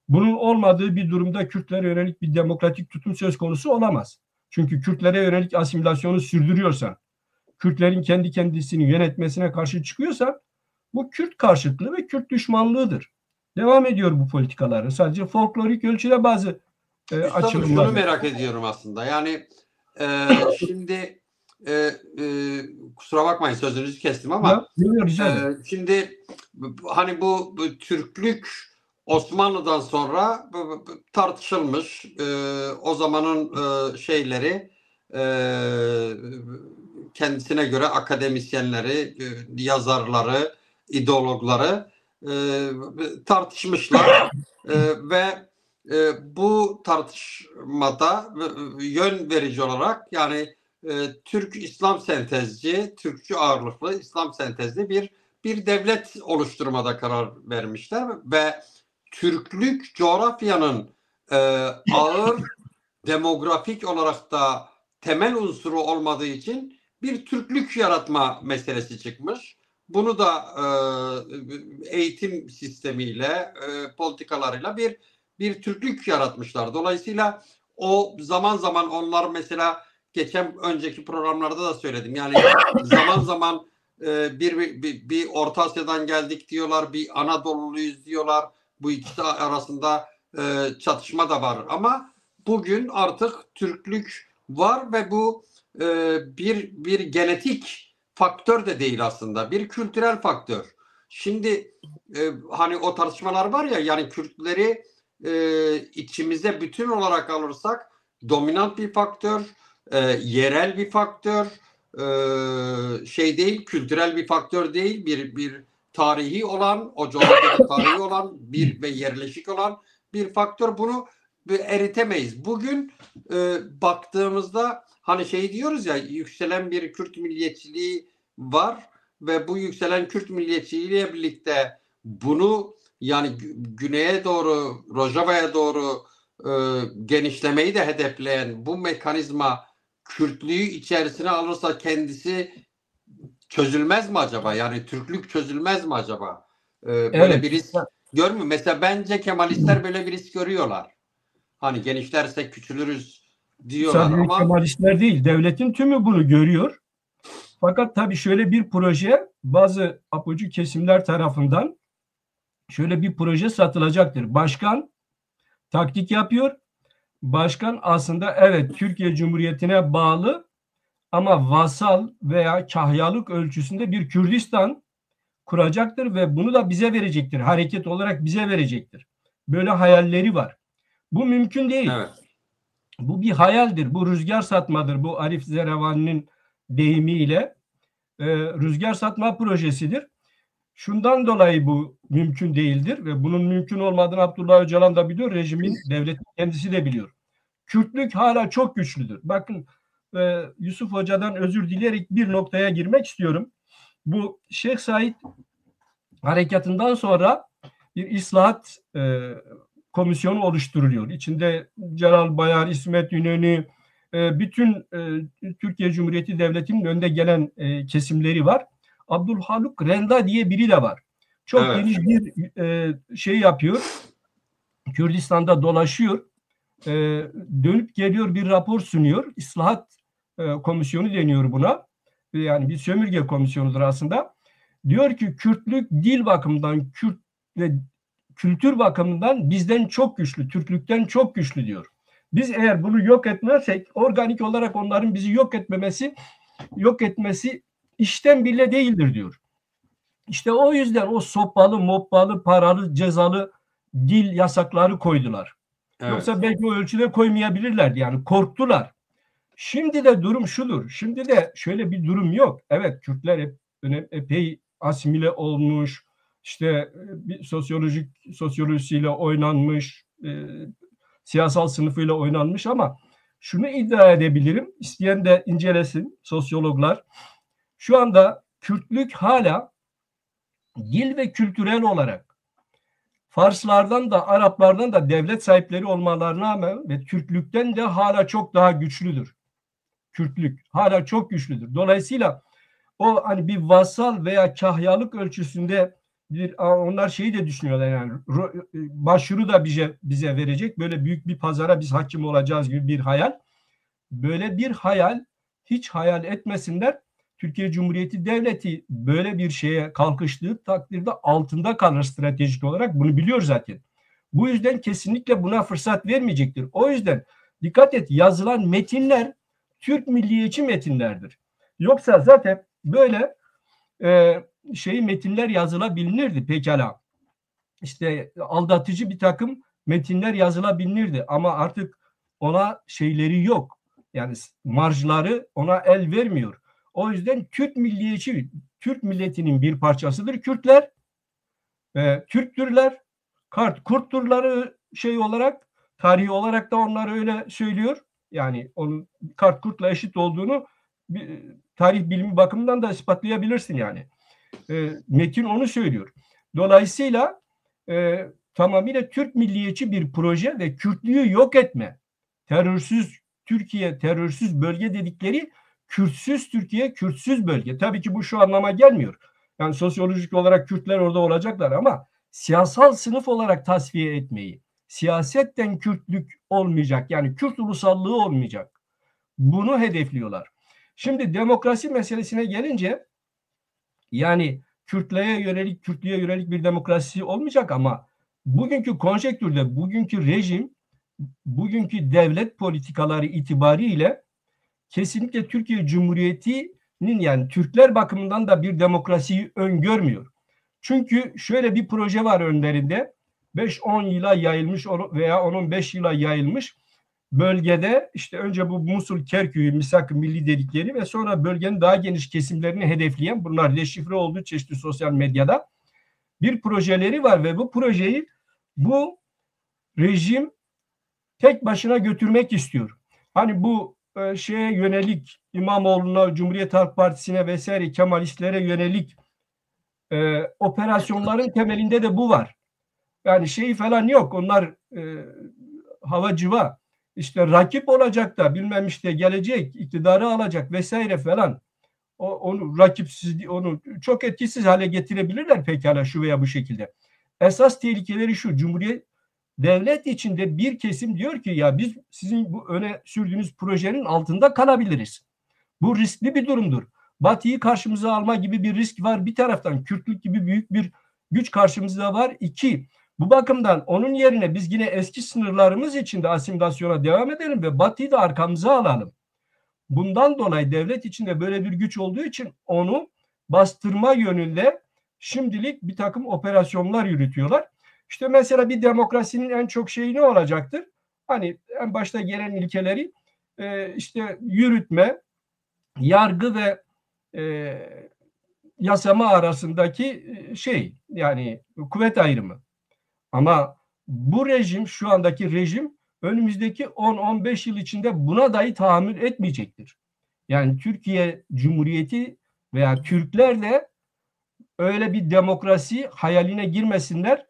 Bunun olmadığı bir durumda Kürtlere yönelik bir demokratik tutum söz konusu olamaz. Çünkü Kürtlere yönelik asimilasyonu sürdürüyorsan, Kürtlerin kendi kendisini yönetmesine karşı çıkıyorsan, bu Kürt karşıtlığı ve Kürt düşmanlığıdır. Devam ediyor bu politikaları. Sadece folklorik ölçüde bazı açılımlar. Şunu merak ediyorum aslında. Yani şimdi kusura bakmayın sözünüzü kestim ama şimdi hani bu Türklük Osmanlı'dan sonra tartışılmış, o zamanın şeyleri, kendisine göre akademisyenleri, yazarları, ideologları tartışmışlar ve bu tartışmada yön verici olarak yani Türk İslam sentezci, Türkçü ağırlıklı İslam sentezli bir devlet oluşturmada karar vermişler ve Türklük coğrafyanın ağır demografik olarak da temel unsuru olmadığı için bir Türklük yaratma meselesi çıkmış. Bunu da eğitim sistemiyle, politikalarıyla bir Türklük yaratmışlar. Dolayısıyla o zaman zaman onlar mesela önceki programlarda da söyledim. Yani zaman zaman bir Orta Asya'dan geldik diyorlar, bir Anadolu'luyuz diyorlar. Bu ikisi arasında çatışma da var. Ama bugün artık Türklük var ve bu bir genetik faktör de değil aslında. Bir kültürel faktör. Şimdi hani o tartışmalar var ya, yani Kürtleri içimize bütün olarak alırsak dominant bir faktör, yerel bir faktör, şey değil, kültürel bir faktör değil, bir tarihi olan, o coğrafyada tarihi olan ve yerleşik olan bir faktör. Bunu eritemeyiz. Bugün baktığımızda hani şey diyoruz ya, yükselen bir Kürt milliyetçiliği var ve bu yükselen Kürt milliyetçiliğiyle birlikte bunu yani güneye doğru, Rojava'ya doğru genişlemeyi de hedefleyen bu mekanizma Kürtlüğü içerisine alırsa kendisi çözülmez mi acaba? Yani Türklük çözülmez mi acaba? Böyle bir risk görmüyor. Mesela bence Kemalistler böyle bir risk görüyorlar. Hani genişlersek küçülürüz diyorlar. Sadece ama Kemalistler değil, devletin tümü bunu görüyor. Fakat tabii şöyle bir proje bazı apocu kesimler tarafından şöyle bir proje satılacaktır. Başkan taktik yapıyor. Başkan aslında evet Türkiye Cumhuriyeti'ne bağlı ama vasal veya kahyalık ölçüsünde bir Kürdistan kuracaktır ve bunu da bize verecektir. Hareket olarak bize verecektir. Böyle hayalleri var. Bu mümkün değil. Evet. Bu bir hayaldir. Bu rüzgar satmadır. Bu Arif Zerevani'nin deyimiyle rüzgar satma projesidir. Şundan dolayı bu mümkün değildir ve bunun mümkün olmadığını Abdullah Öcalan da biliyor, rejimin, devletin kendisi de biliyor. Kürtlük hala çok güçlüdür. Bakın Yusuf Hoca'dan özür dileyerek bir noktaya girmek istiyorum. Bu Şeyh Said harekatından sonra bir islahat komisyonu oluşturuluyor. İçinde Celal Bayar, İsmet İnönü, bütün Türkiye Cumhuriyeti Devleti'nin önde gelen kesimleri var. Abdülhaluk Renda diye biri de var. Çok geniş bir şey yapıyor. Kürdistan'da dolaşıyor. Dönüp geliyor, bir rapor sunuyor. İslahat komisyonu deniyor buna. Yani bir sömürge komisyonudur aslında. Diyor ki Kürtlük dil bakımından, Kürt ve kültür bakımından bizden çok güçlü, Türklükten çok güçlü diyor. Biz eğer bunu yok etmezsek, organik olarak onların bizi yok etmesi işten bile değildir diyor. İşte o yüzden o sopalı, moppalı, paralı, cezalı dil yasakları koydular. Evet. Yoksa belki o ölçüde koymayabilirlerdi. Yani korktular. Şimdi de durum şudur. Şimdi de şöyle bir durum yok. Evet, Kürtler epey asimile olmuş. İşte bir sosyolojisiyle oynanmış, siyasal sınıfıyla oynanmış ama şunu iddia edebilirim. İsteyen de incelesin sosyologlar. Şu anda Kürtlük hala dil ve kültürel olarak Farslardan da Araplardan da devlet sahipleri olmalarına rağmen ve Türklükten de hala çok daha güçlüdür. Kürtlük hala çok güçlüdür. Dolayısıyla o hani bir vasal veya kahyalık ölçüsünde onlar şeyi de düşünüyorlar, yani başvuru da bize verecek. Böyle büyük bir pazara biz hakim olacağız gibi bir hayal. Böyle bir hayal hiç hayal etmesinler. Türkiye Cumhuriyeti Devleti böyle bir şeye kalkıştığı takdirde altında kalır stratejik olarak. Bunu biliyor zaten. Bu yüzden kesinlikle buna fırsat vermeyecektir. O yüzden dikkat et, yazılan metinler Türk milliyetçi metinlerdir. Yoksa zaten böyle metinler yazılabilirdi pekala. İşte aldatıcı bir takım metinler yazılabilirdi ama artık ona şeyleri yok. Yani marjları ona el vermiyor. O yüzden Türk milliyetçi, Türk milletinin bir parçasıdır Kürtler. Türktürler, Kurtturları şey olarak Tarihi olarak da onlar öyle söylüyor. Yani onun Kart-Kurt'la eşit olduğunu tarih bilimi bakımından da ispatlayabilirsin yani. Metin onu söylüyor. Dolayısıyla tamamıyla Türk milliyetçi bir proje ve Kürtlüğü yok etme. Terörsüz Türkiye, terörsüz bölge dedikleri Kürtsüz Türkiye, Kürtsüz bölge. Tabii ki bu şu anlama gelmiyor. Yani sosyolojik olarak Kürtler orada olacaklar ama siyasal sınıf olarak tasfiye etmeyi, siyasetten Kürtlük olmayacak, yani Kürt ulusallığı olmayacak. Bunu hedefliyorlar. Şimdi demokrasi meselesine gelince, yani Kürtlüğe yönelik bir demokrasi olmayacak ama bugünkü konjektürde, bugünkü rejim, bugünkü devlet politikaları itibariyle kesinlikle Türkiye Cumhuriyeti'nin, yani Türkler bakımından da bir demokrasiyi öngörmüyor. Çünkü şöyle bir proje var önlerinde, 5-10 yıla yayılmış veya 10-15 yıla yayılmış bölgede, işte önce bu Musul, Kerkük, Misak-ı Milli dedikleri ve sonra bölgenin daha geniş kesimlerini hedefleyen, bunlar deşifre olduğu çeşitli sosyal medyada bir projeleri var ve bu projeyi bu rejim tek başına götürmek istiyor. Hani bu şeye yönelik, İmamoğlu'na, Cumhuriyet Halk Partisi'ne vesaire Kemalistlere yönelik operasyonların temelinde de bu var. Yani şeyi falan yok. Onlar havacıva, işte rakip olacak da bilmem işte gelecek, iktidarı alacak vesaire falan. Onu rakipsiz, onu çok etkisiz hale getirebilirler pekala şu veya bu şekilde. Esas tehlikeleri şu: Cumhuriyet devlet içinde bir kesim diyor ki ya biz sizin bu öne sürdüğünüz projenin altında kalabiliriz. Bu riskli bir durumdur. Batı'yı karşımıza alma gibi bir risk var bir taraftan. Kürtlük gibi büyük bir güç karşımızda var. İki, bu bakımdan onun yerine biz yine eski sınırlarımız içinde asimilasyona devam edelim ve Batı'yı da arkamıza alalım. Bundan dolayı devlet içinde böyle bir güç olduğu için onu bastırma yönünde şimdilik bir takım operasyonlar yürütüyorlar. İşte mesela bir demokrasinin en çok şeyi ne olacaktır? Hani en başta gelen ilkeleri işte yürütme, yargı ve yasama arasındaki şey, yani kuvvet ayrımı. Ama bu rejim, şu andaki rejim önümüzdeki 10-15 yıl içinde buna dahi tahammül etmeyecektir. Yani Türkiye Cumhuriyeti veya Türkler de öyle bir demokrasi hayaline girmesinler.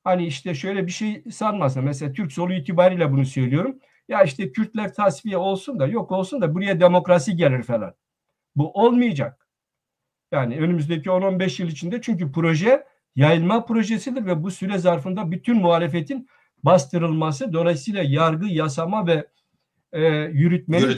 Hani işte şöyle bir şey sanmasın. Mesela Türk solu itibariyle bunu söylüyorum. Ya işte Kürtler tasfiye olsun da yok olsun da buraya demokrasi gelir falan. Bu olmayacak. Yani önümüzdeki 10-15 yıl içinde, çünkü proje yayılma projesidir ve bu süre zarfında bütün muhalefetin bastırılması, dolayısıyla yargı, yasama ve yürütmenin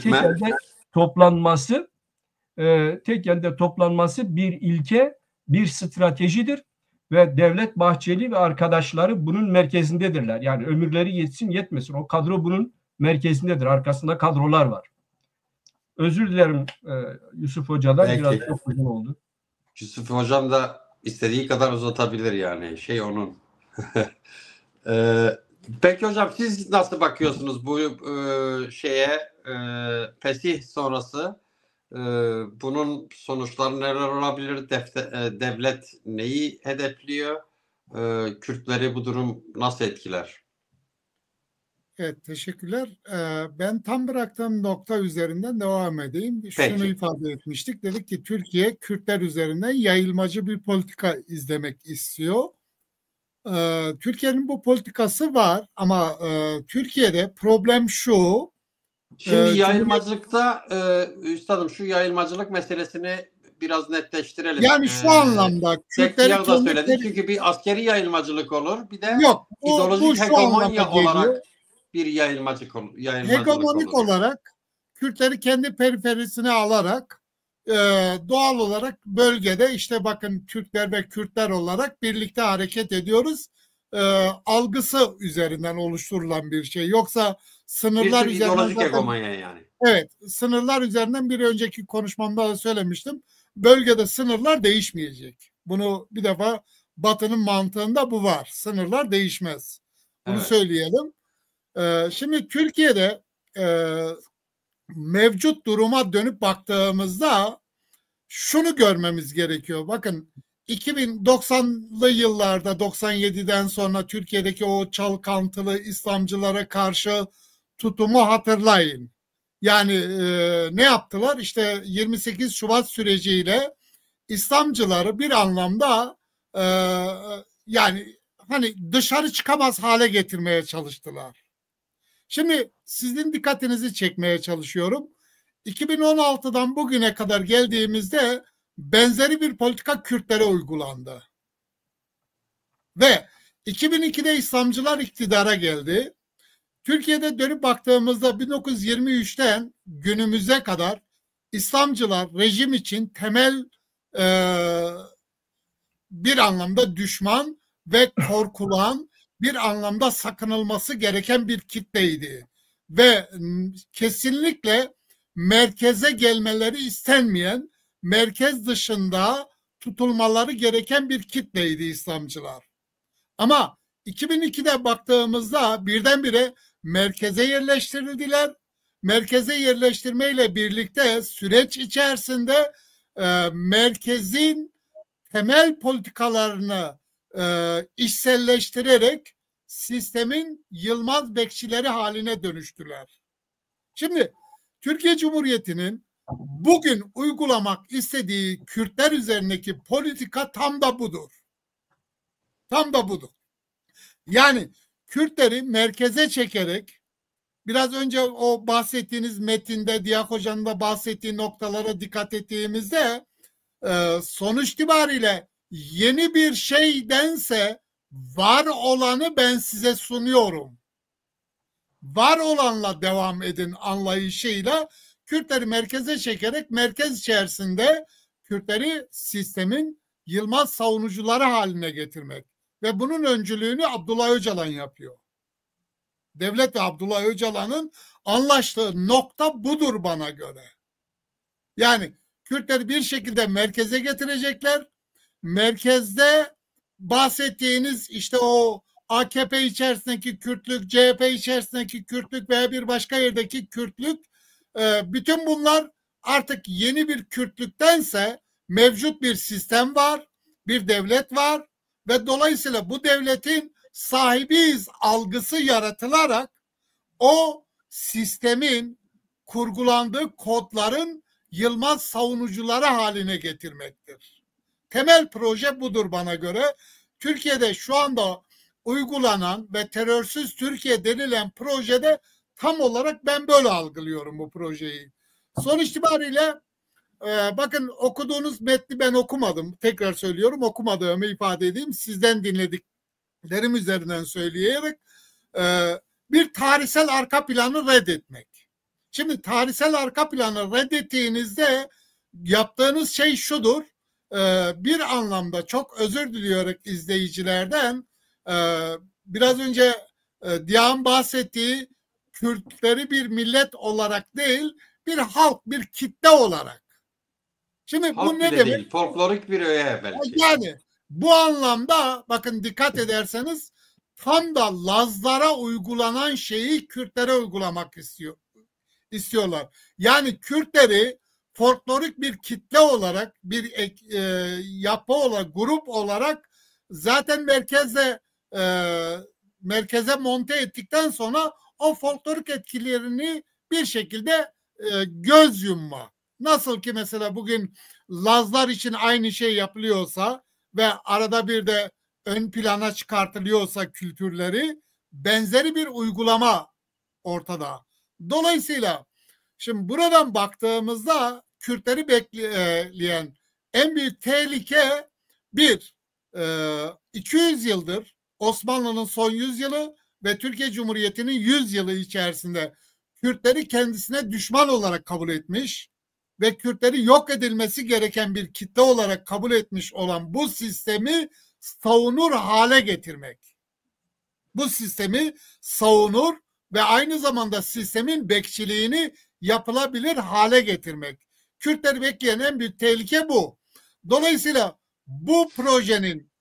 tek elde toplanması bir ilke, bir stratejidir ve Devlet Bahçeli ve arkadaşları bunun merkezindedirler. Yani ömürleri yetsin yetmesin, o kadro bunun merkezindedir. Arkasında kadrolar var. Özür dilerim Yusuf Hoca'dan. Belki. Biraz çok uzun oldu. Yusuf Hocam da istediği kadar uzatabilir yani. Şey onun. Peki hocam, siz nasıl bakıyorsunuz bu şeye, fesih sonrası bunun sonuçları neler olabilir? Devlet neyi hedefliyor? Kürtleri bu durum nasıl etkiler? Evet, teşekkürler. Ben tam bıraktığım nokta üzerinden devam edeyim. Peki. Şunu ifade etmiştik. Dedik ki Türkiye Kürtler üzerinden yayılmacı bir politika izlemek istiyor. Türkiye'nin bu politikası var ama Türkiye'de problem şu. Şimdi yayılmacılıkta üstadım, şu yayılmacılık meselesini biraz netleştirelim. Yani şu anlamda Kürtleri da söyledi. Çünkü bir askeri yayılmacılık olur. Bir de yok, ideolojik hegemonya olarak geliyor. Bir yayılmacılık hegemonik olur. olarak Kürtleri kendi periferisine alarak doğal olarak bölgede işte bakın Türkler ve Kürtler olarak birlikte hareket ediyoruz algısı üzerinden oluşturulan bir şey. Yoksa sınırlar bir üzerinden ideolojik hegemonya yani. Evet, sınırlar üzerinden bir önceki konuşmamda da söylemiştim. Bölgede sınırlar değişmeyecek. Bunu bir defa Batı'nın mantığında bu var. Sınırlar değişmez. Bunu söyleyelim. Şimdi Türkiye'de mevcut duruma dönüp baktığımızda şunu görmemiz gerekiyor. Bakın 2090'lı yıllarda 97'den sonra Türkiye'deki o çalkantılı İslamcılara karşı tutumu hatırlayın. Yani ne yaptılar? İşte 28 Şubat süreciyle İslamcıları bir anlamda yani hani dışarı çıkamaz hale getirmeye çalıştılar. Şimdi sizin dikkatinizi çekmeye çalışıyorum. 2016'dan bugüne kadar geldiğimizde benzeri bir politika Kürtlere uygulandı. Ve 2002'de İslamcılar iktidara geldi. Türkiye'de dönüp baktığımızda 1923'ten günümüze kadar İslamcılar rejim için temel bir anlamda düşman ve korkulan, bir anlamda sakınılması gereken bir kitleydi. Ve kesinlikle merkeze gelmeleri istenmeyen, merkez dışında tutulmaları gereken bir kitleydi İslamcılar. Ama 2002'de baktığımızda birdenbire merkeze yerleştirildiler. Merkeze yerleştirmeyle birlikte süreç içerisinde merkezin temel politikalarını işselleştirerek sistemin Yılmaz bekçileri haline dönüştüler. Şimdi Türkiye Cumhuriyeti'nin bugün uygulamak istediği Kürtler üzerindeki politika tam da budur. Tam da budur. Yani Kürtleri merkeze çekerek biraz önce o bahsettiğiniz metinde Diyak Hoca'nın da bahsettiği noktalara dikkat ettiğimizde sonuç itibariyle yeni bir şeydense var olanı ben size sunuyorum. Var olanla devam edin anlayışıyla Kürtleri merkeze çekerek merkez içerisinde Kürtleri sistemin Yılmaz savunucuları haline getirmek. Ve bunun öncülüğünü Abdullah Öcalan yapıyor. Devlet ve Abdullah Öcalan'ın anlaştığı nokta budur bana göre. Yani Kürtleri bir şekilde merkeze getirecekler. Merkezde bahsettiğiniz işte o AKP içerisindeki Kürtlük, CHP içerisindeki Kürtlük veya bir başka yerdeki Kürtlük, bütün bunlar artık yeni bir Kürtlüktense mevcut bir sistem var, bir devlet var ve dolayısıyla bu devletin sahibiyiz algısı yaratılarak o sistemin kurgulandığı kodların Yılmaz savunucuları haline getirmektir. Temel proje budur bana göre. Türkiye'de şu anda uygulanan ve terörsüz Türkiye denilen projede tam olarak ben böyle algılıyorum bu projeyi. Sonuç itibariyle bakın okuduğunuz metni ben okumadım. Tekrar söylüyorum, okumadığımı ifade edeyim. Sizden dinlediklerim üzerinden söyleyerek bir tarihsel arka planı reddetmek. Şimdi tarihsel arka planı reddettiğinizde yaptığınız şey şudur. Bir anlamda çok özür diliyorum izleyicilerden. Biraz önce Diyak'ın bahsettiği Kürtleri bir millet olarak değil, bir halk, bir kitle olarak. Şimdi halk bu ne bile demek? Değil, folklorik bir öğe belki. Yani bu anlamda bakın dikkat ederseniz tam da Lazlara uygulanan şeyi Kürtlere uygulamak istiyorlar. Yani Kürtleri folklorik bir kitle olarak, bir yapı olarak, grup olarak zaten merkeze monte ettikten sonra o folklorik etkilerini bir şekilde göz yumma. Nasıl ki mesela bugün Lazlar için aynı şey yapılıyorsa ve arada bir de ön plana çıkartılıyorsa kültürleri, benzeri bir uygulama ortada. Dolayısıyla şimdi buradan baktığımızda Kürtleri bekleyen en büyük tehlike 200 yıldır Osmanlı'nın son 100 yılı ve Türkiye Cumhuriyeti'nin 100 yılı içerisinde Kürtleri kendisine düşman olarak kabul etmiş ve Kürtleri yok edilmesi gereken bir kitle olarak kabul etmiş olan bu sistemi savunur hale getirmek. Bu sistemi savunur ve aynı zamanda sistemin bekçiliğini yapılabilir hale getirmek. Kürtleri bekleyen en büyük tehlike bu. Dolayısıyla bu projenin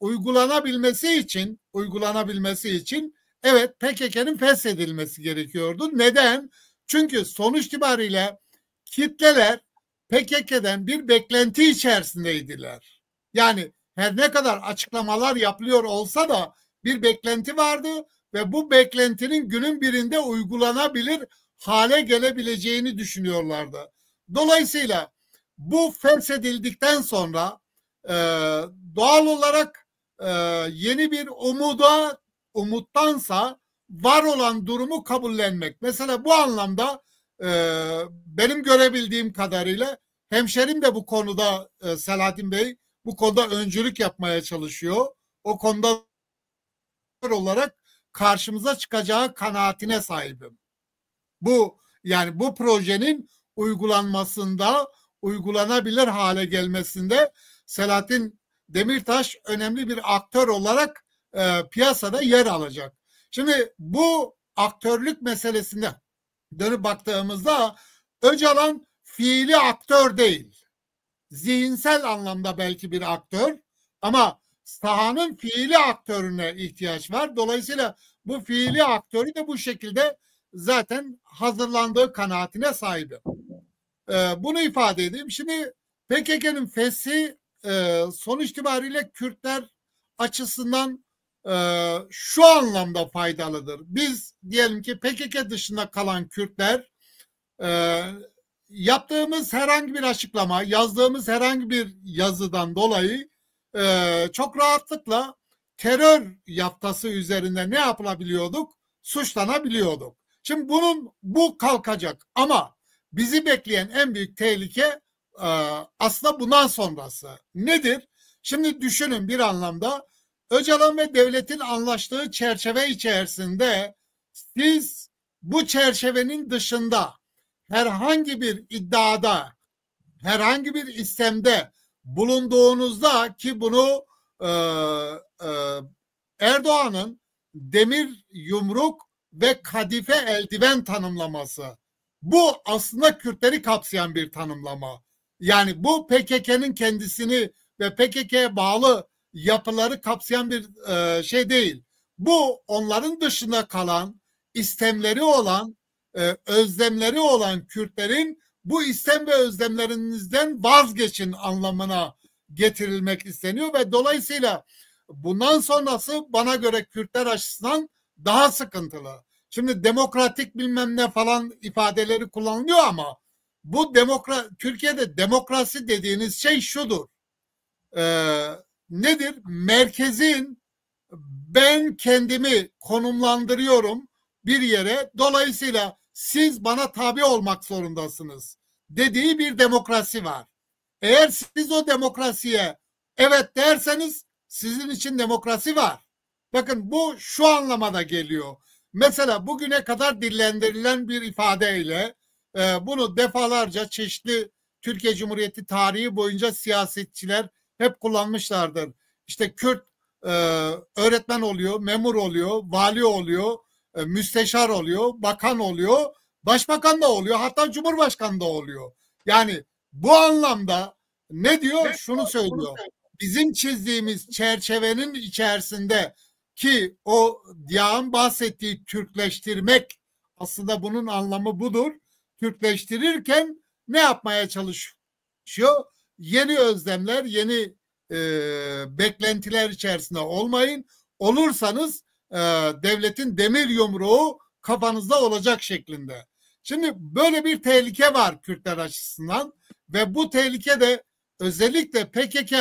uygulanabilmesi için evet PKK'nın feshedilmesi gerekiyordu. Neden? Çünkü sonuç itibariyle kitleler PKK'den bir beklenti içerisindeydiler. Yani her ne kadar açıklamalar yapılıyor olsa da bir beklenti vardı ve bu beklentinin günün birinde uygulanabilir hale gelebileceğini düşünüyorlardı. Dolayısıyla bu feshedildikten sonra doğal olarak yeni bir umuttansa var olan durumu kabullenmek. Mesela bu anlamda benim görebildiğim kadarıyla hemşerim de bu konuda Selahattin Bey bu konuda öncülük yapmaya çalışıyor. O konuda olarak karşımıza çıkacağı kanaatine sahibim. Yani bu projenin uygulanmasında, uygulanabilir hale gelmesinde Selahattin Demirtaş önemli bir aktör olarak piyasada yer alacak. Şimdi bu aktörlük meselesine dönüp baktığımızda Öcalan fiili aktör değil. Zihinsel anlamda belki bir aktör ama sahanın fiili aktörüne ihtiyaç var. Dolayısıyla bu fiili aktörü de bu şekilde zaten hazırlandığı kanaatine sahibim. Bunu ifade edeyim. Şimdi PKK'nın feshi sonuç itibariyle Kürtler açısından şu anlamda faydalıdır. Biz diyelim ki PKK dışında kalan Kürtler yaptığımız herhangi bir açıklama, yazdığımız herhangi bir yazıdan dolayı çok rahatlıkla terör yaftası üzerinde ne yapılabiliyorduk? Suçlanabiliyorduk. Şimdi bu kalkacak ama bizi bekleyen en büyük tehlike aslında bundan sonrası. Nedir? Şimdi düşünün bir anlamda Öcalan ve devletin anlaştığı çerçeve içerisinde siz bu çerçevenin dışında herhangi bir iddiada, herhangi bir istemde bulunduğunuzda ki bunu Erdoğan'ın demir yumruk ve kadife eldiven tanımlaması. Bu aslında Kürtleri kapsayan bir tanımlama. Yani bu PKK'nın kendisini ve PKK'ya bağlı yapıları kapsayan bir şey değil. Bu onların dışında kalan, istemleri olan, özlemleri olan Kürtlerin bu istem ve özlemlerinizden vazgeçin anlamına getirilmek isteniyor ve dolayısıyla bundan sonrası bana göre Kürtler açısından daha sıkıntılı. Şimdi demokratik bilmem ne falan ifadeleri kullanılıyor ama bu Türkiye'de demokrasi dediğiniz şey şudur. Nedir? Merkezin ben kendimi konumlandırıyorum bir yere. Dolayısıyla siz bana tabi olmak zorundasınız dediği bir demokrasi var. Eğer siz o demokrasiye evet derseniz sizin için demokrasi var. Bakın bu şu anlamada geliyor. Mesela bugüne kadar dillendirilen bir ifadeyle bunu defalarca çeşitli Türkiye Cumhuriyeti tarihi boyunca siyasetçiler hep kullanmışlardır. İşte Kürt öğretmen oluyor, memur oluyor, vali oluyor, müsteşar oluyor, bakan oluyor, başbakan da oluyor, hatta cumhurbaşkanı da oluyor. Yani bu anlamda ne diyor? Şunu söylüyor. Bizim çizdiğimiz çerçevenin içerisinde ki o Diyağ'ın bahsettiği Türkleştirmek aslında bunun anlamı budur. Türkleştirirken ne yapmaya çalışıyor? Yeni özlemler, yeni beklentiler içerisinde olmayın. Olursanız devletin demir yumruğu kafanızda olacak şeklinde. Şimdi böyle bir tehlike var Kürtler açısından ve bu tehlike de özellikle PKK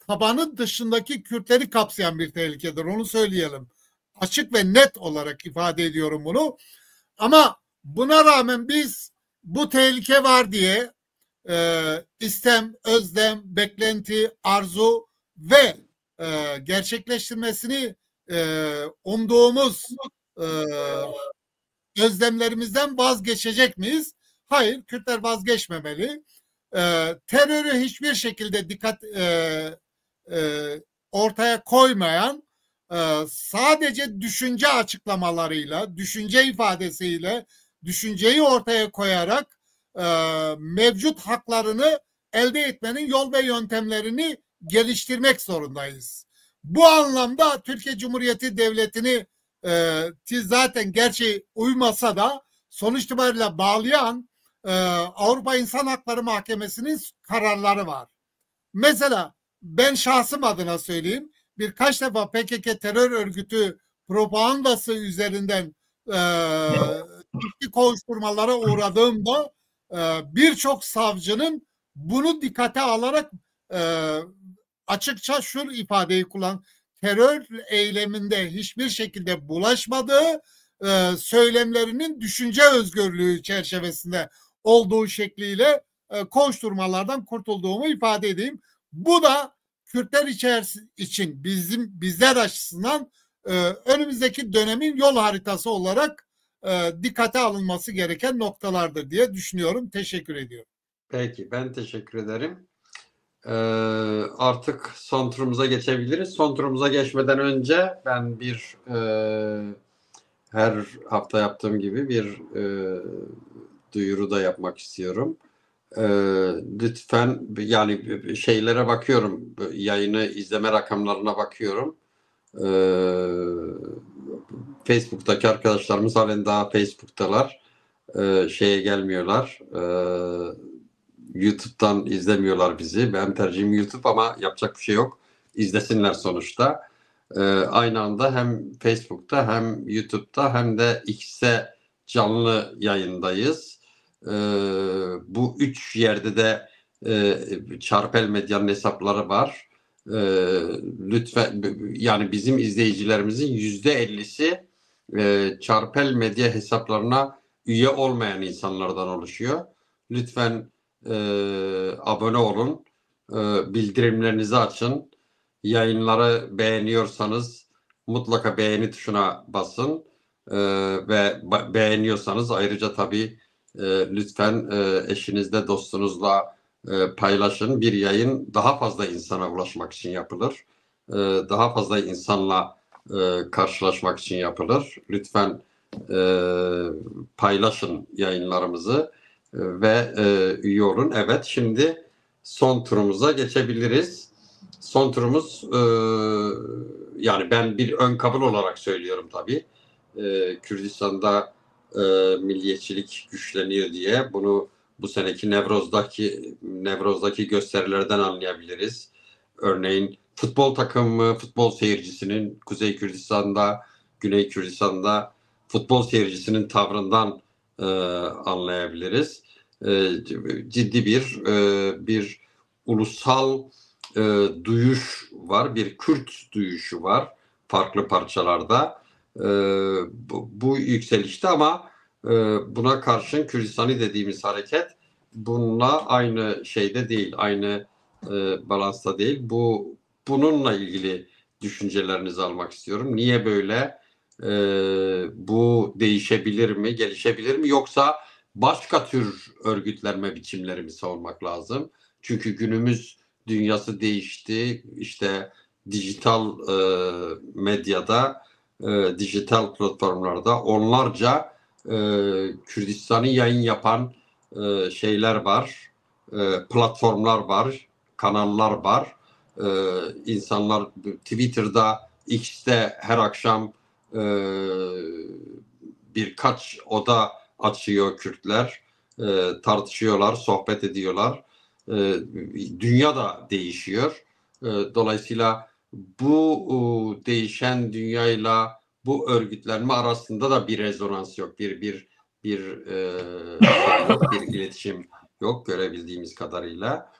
tabanı dışındaki Kürtleri kapsayan bir tehlikedir. Onu söyleyelim. Açık ve net olarak ifade ediyorum bunu. Ama buna rağmen biz bu tehlike var diye istem, özlem, beklenti, arzu ve gerçekleştirmesini umduğumuz özlemlerimizden vazgeçecek miyiz? Hayır, Kürtler vazgeçmemeli. Terörü hiçbir şekilde ortaya koymayan, sadece düşünce açıklamalarıyla, düşünce ifadesiyle, düşünceyi ortaya koyarak mevcut haklarını elde etmenin yol ve yöntemlerini geliştirmek zorundayız. Bu anlamda Türkiye Cumhuriyeti Devleti'ni zaten gerçi uymasa da sonuç itibariyle bağlayan Avrupa İnsan Hakları Mahkemesi'nin kararları var. Mesela ben şahsım adına söyleyeyim. Birkaç defa PKK terör örgütü propagandası üzerinden kovuşturmalara uğradığımda birçok savcının bunu dikkate alarak açıkça şu ifadeyi kullan, terör eyleminde hiçbir şekilde bulaşmadığı, söylemlerinin düşünce özgürlüğü çerçevesinde olduğu şekliyle kovuşturmalardan kurtulduğumu ifade edeyim. Bu da Kürtler için bizler açısından önümüzdeki dönemin yol haritası olarak dikkate alınması gereken noktalardır diye düşünüyorum. Teşekkür ediyorum. Peki, ben teşekkür ederim. Artık son turumuza geçebiliriz. Son turumuza geçmeden önce ben her hafta yaptığım gibi bir duyuru da yapmak istiyorum. Lütfen, yani şeylere bakıyorum, yayını izleme rakamlarına bakıyorum. Facebook'taki arkadaşlarımız halen daha Facebook'talar. Şeye gelmiyorlar. YouTube'dan izlemiyorlar bizi. Ben tercihim YouTube ama yapacak bir şey yok. İzlesinler sonuçta. Aynı anda hem Facebook'ta hem YouTube'da hem de X'te canlı yayındayız. Bu 3 yerde de Çarpel Medya'nın hesapları var. Lütfen, yani bizim izleyicilerimizin %50'si Çarpel Medya hesaplarına üye olmayan insanlardan oluşuyor. Lütfen abone olun, bildirimlerinizi açın, yayınları beğeniyorsanız mutlaka beğeni tuşuna basın ve beğeniyorsanız ayrıca tabii lütfen eşinizle, dostunuzla paylaşın. Bir yayın daha fazla insana ulaşmak için yapılır. Daha fazla insanla karşılaşmak için yapılır. Lütfen paylaşın yayınlarımızı ve üye olun. Evet, şimdi son turumuza geçebiliriz. Son turumuz, yani ben bir ön kabul olarak söylüyorum tabii. Kürdistan'da milliyetçilik güçleniyor diye bunu bu seneki Nevroz'daki gösterilerden anlayabiliriz. Örneğin futbol takımı, futbol seyircisinin Kuzey Kürdistan'da, Güney Kürdistan'da futbol seyircisinin tavrından anlayabiliriz. Ciddi bir ulusal duyuş var, bir Kürt duyuşu var farklı parçalarda. Bu yükselişte ama buna karşın Kürdistani dediğimiz hareket bununla aynı şeyde değil, aynı balansta değil. Bununla ilgili düşüncelerinizi almak istiyorum. Niye böyle? Bu değişebilir mi, gelişebilir mi? Yoksa başka tür örgütlenme biçimleri mi savunmak lazım? Çünkü günümüz dünyası değişti. İşte dijital medyada, dijital platformlarda onlarca Kürdistan'ı yayın yapan şeyler var, platformlar var, kanallar var. İnsanlar Twitter'da, X'te her akşam birkaç oda açıyor Kürtler, tartışıyorlar, sohbet ediyorlar. Dünya da değişiyor. Dolayısıyla bu değişen dünyayla bu örgütlenme arasında da bir rezonans yok, bir iletişim yok görebildiğimiz kadarıyla.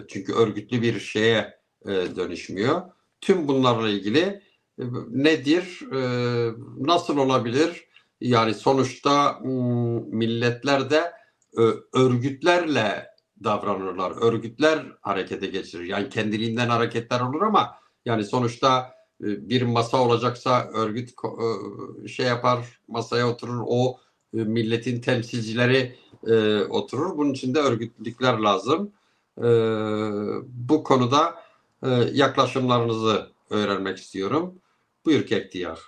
Çünkü örgütlü bir şeye dönüşmüyor. Tüm bunlarla ilgili nedir, nasıl olabilir? Yani sonuçta milletler de örgütlerle davranırlar. Örgütler harekete geçirir. Yani kendiliğinden hareketler olur ama yani sonuçta bir masa olacaksa örgüt şey yapar, masaya oturur. O milletin temsilcileri oturur. Bunun için de örgütlülükler lazım. Bu konuda yaklaşımlarınızı öğrenmek istiyorum. Buyur Kektiyar.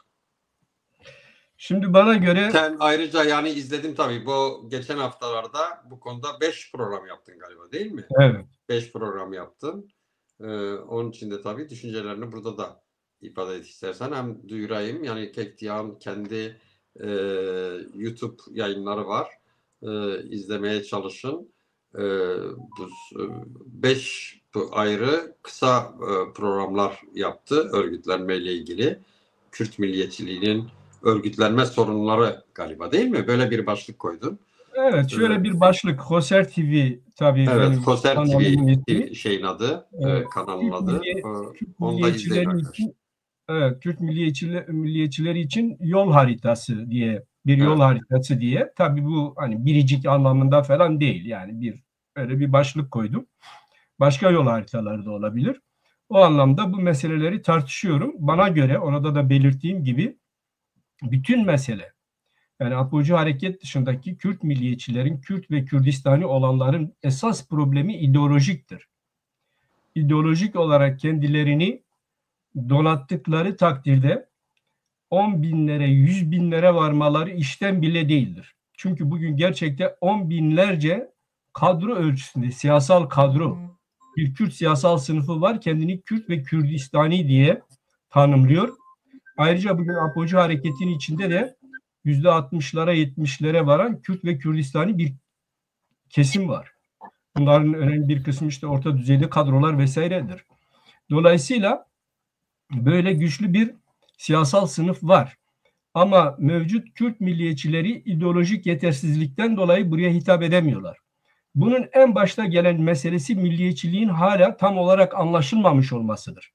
Şimdi bana göre... Sen ayrıca yani izledim tabii, bu geçen haftalarda bu konuda 5 program yaptın galiba, değil mi? Evet. 5 program yaptın. Onun için de tabii düşüncelerini burada da ifade et istersen. Hem duyurayım, yani Kektiyar'ın kendi YouTube yayınları var. İzlemeye çalışın. Bu 5 ayrı kısa programlar yaptı örgütlenmeyle ilgili. Kürt milliyetçiliğinin örgütlenme sorunları galiba, değil mi? Böyle bir başlık koydun. Evet, şöyle bir başlık. Hoser TV tabii Evet, benim Hoser kanalımın ismi. TV şeyin adı, kanalın adı. Kürt Onu da izleyin milliyetçileri arkadaşlar. için, evet, Kürt milliyetçileri için yol haritası diye bir yol Evet. haritası diye. Tabii bu hani biricik anlamında falan değil. Yani öyle bir başlık koydum. Başka yol haritaları da olabilir. O anlamda bu meseleleri tartışıyorum. Bana göre orada da belirttiğim gibi bütün mesele, yani Apocu Hareket dışındaki Kürt milliyetçilerin, Kürt ve Kürdistani olanların esas problemi ideolojiktir. İdeolojik olarak kendilerini donattıkları takdirde 10 binlere, 100 binlere varmaları işten bile değildir. Çünkü bugün gerçekten 10 binlerce kadro ölçüsünde, siyasal kadro, bir Kürt siyasal sınıfı var. Kendini Kürt ve Kürdistani diye tanımlıyor. Ayrıca bugün Apocu Hareketi'nin içinde de %60'lara 70'lere varan Kürt ve Kürdistani bir kesim var. Bunların önemli bir kısmı işte orta düzeyde kadrolar vesairedir. Dolayısıyla böyle güçlü bir siyasal sınıf var. Ama mevcut Kürt milliyetçileri ideolojik yetersizlikten dolayı buraya hitap edemiyorlar. Bunun en başta gelen meselesi milliyetçiliğin hala tam olarak anlaşılmamış olmasıdır.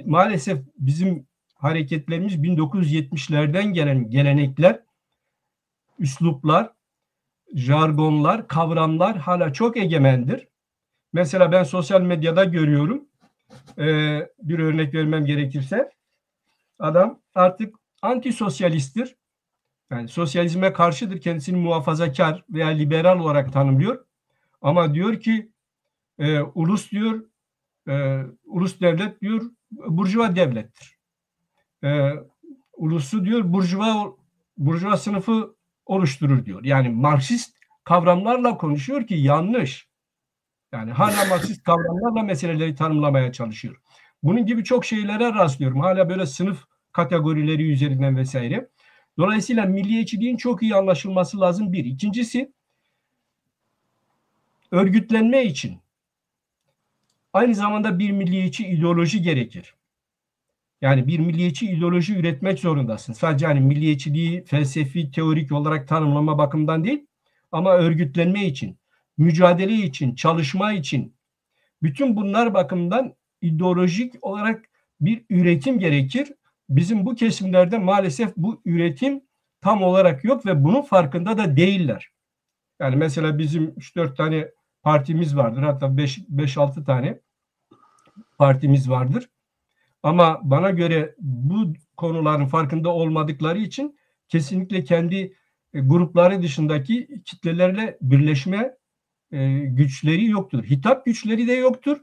Maalesef bizim hareketlerimiz 1970'lerden gelen gelenekler, üsluplar, jargonlar, kavramlar hala çok egemendir. Mesela ben sosyal medyada görüyorum, bir örnek vermem gerekirse, adam artık antisosyalisttir. Yani sosyalizme karşıdır, kendisini muhafazakar veya liberal olarak tanımlıyor. Ama diyor ki ulus diyor, ulus devlet diyor, burjuva devlettir. Ulusu diyor burjuva sınıfı oluşturur diyor. Yani Marksist kavramlarla konuşuyor ki yanlış. Yani hala Marksist kavramlarla meseleleri tanımlamaya çalışıyor. Bunun gibi çok şeylere rastlıyorum. Hala böyle sınıf kategorileri üzerinden vesaire. Dolayısıyla milliyetçiliğin çok iyi anlaşılması lazım bir. İkincisi, örgütlenme için aynı zamanda bir milliyetçi ideoloji gerekir. Yani bir milliyetçi ideoloji üretmek zorundasın. Sadece hani milliyetçiliği felsefi, teorik olarak tanımlama bakımından değil, ama örgütlenme için, mücadele için, çalışma için, bütün bunlar bakımından ideolojik olarak bir üretim gerekir. Bizim bu kesimlerde maalesef bu üretim tam olarak yok ve bunun farkında da değiller. Yani mesela bizim 3-4 tane partimiz vardır. Hatta 5-6 tane partimiz vardır. Ama bana göre bu konuların farkında olmadıkları için kesinlikle kendi grupları dışındaki kitlelerle birleşme güçleri yoktur. Hitap güçleri de yoktur.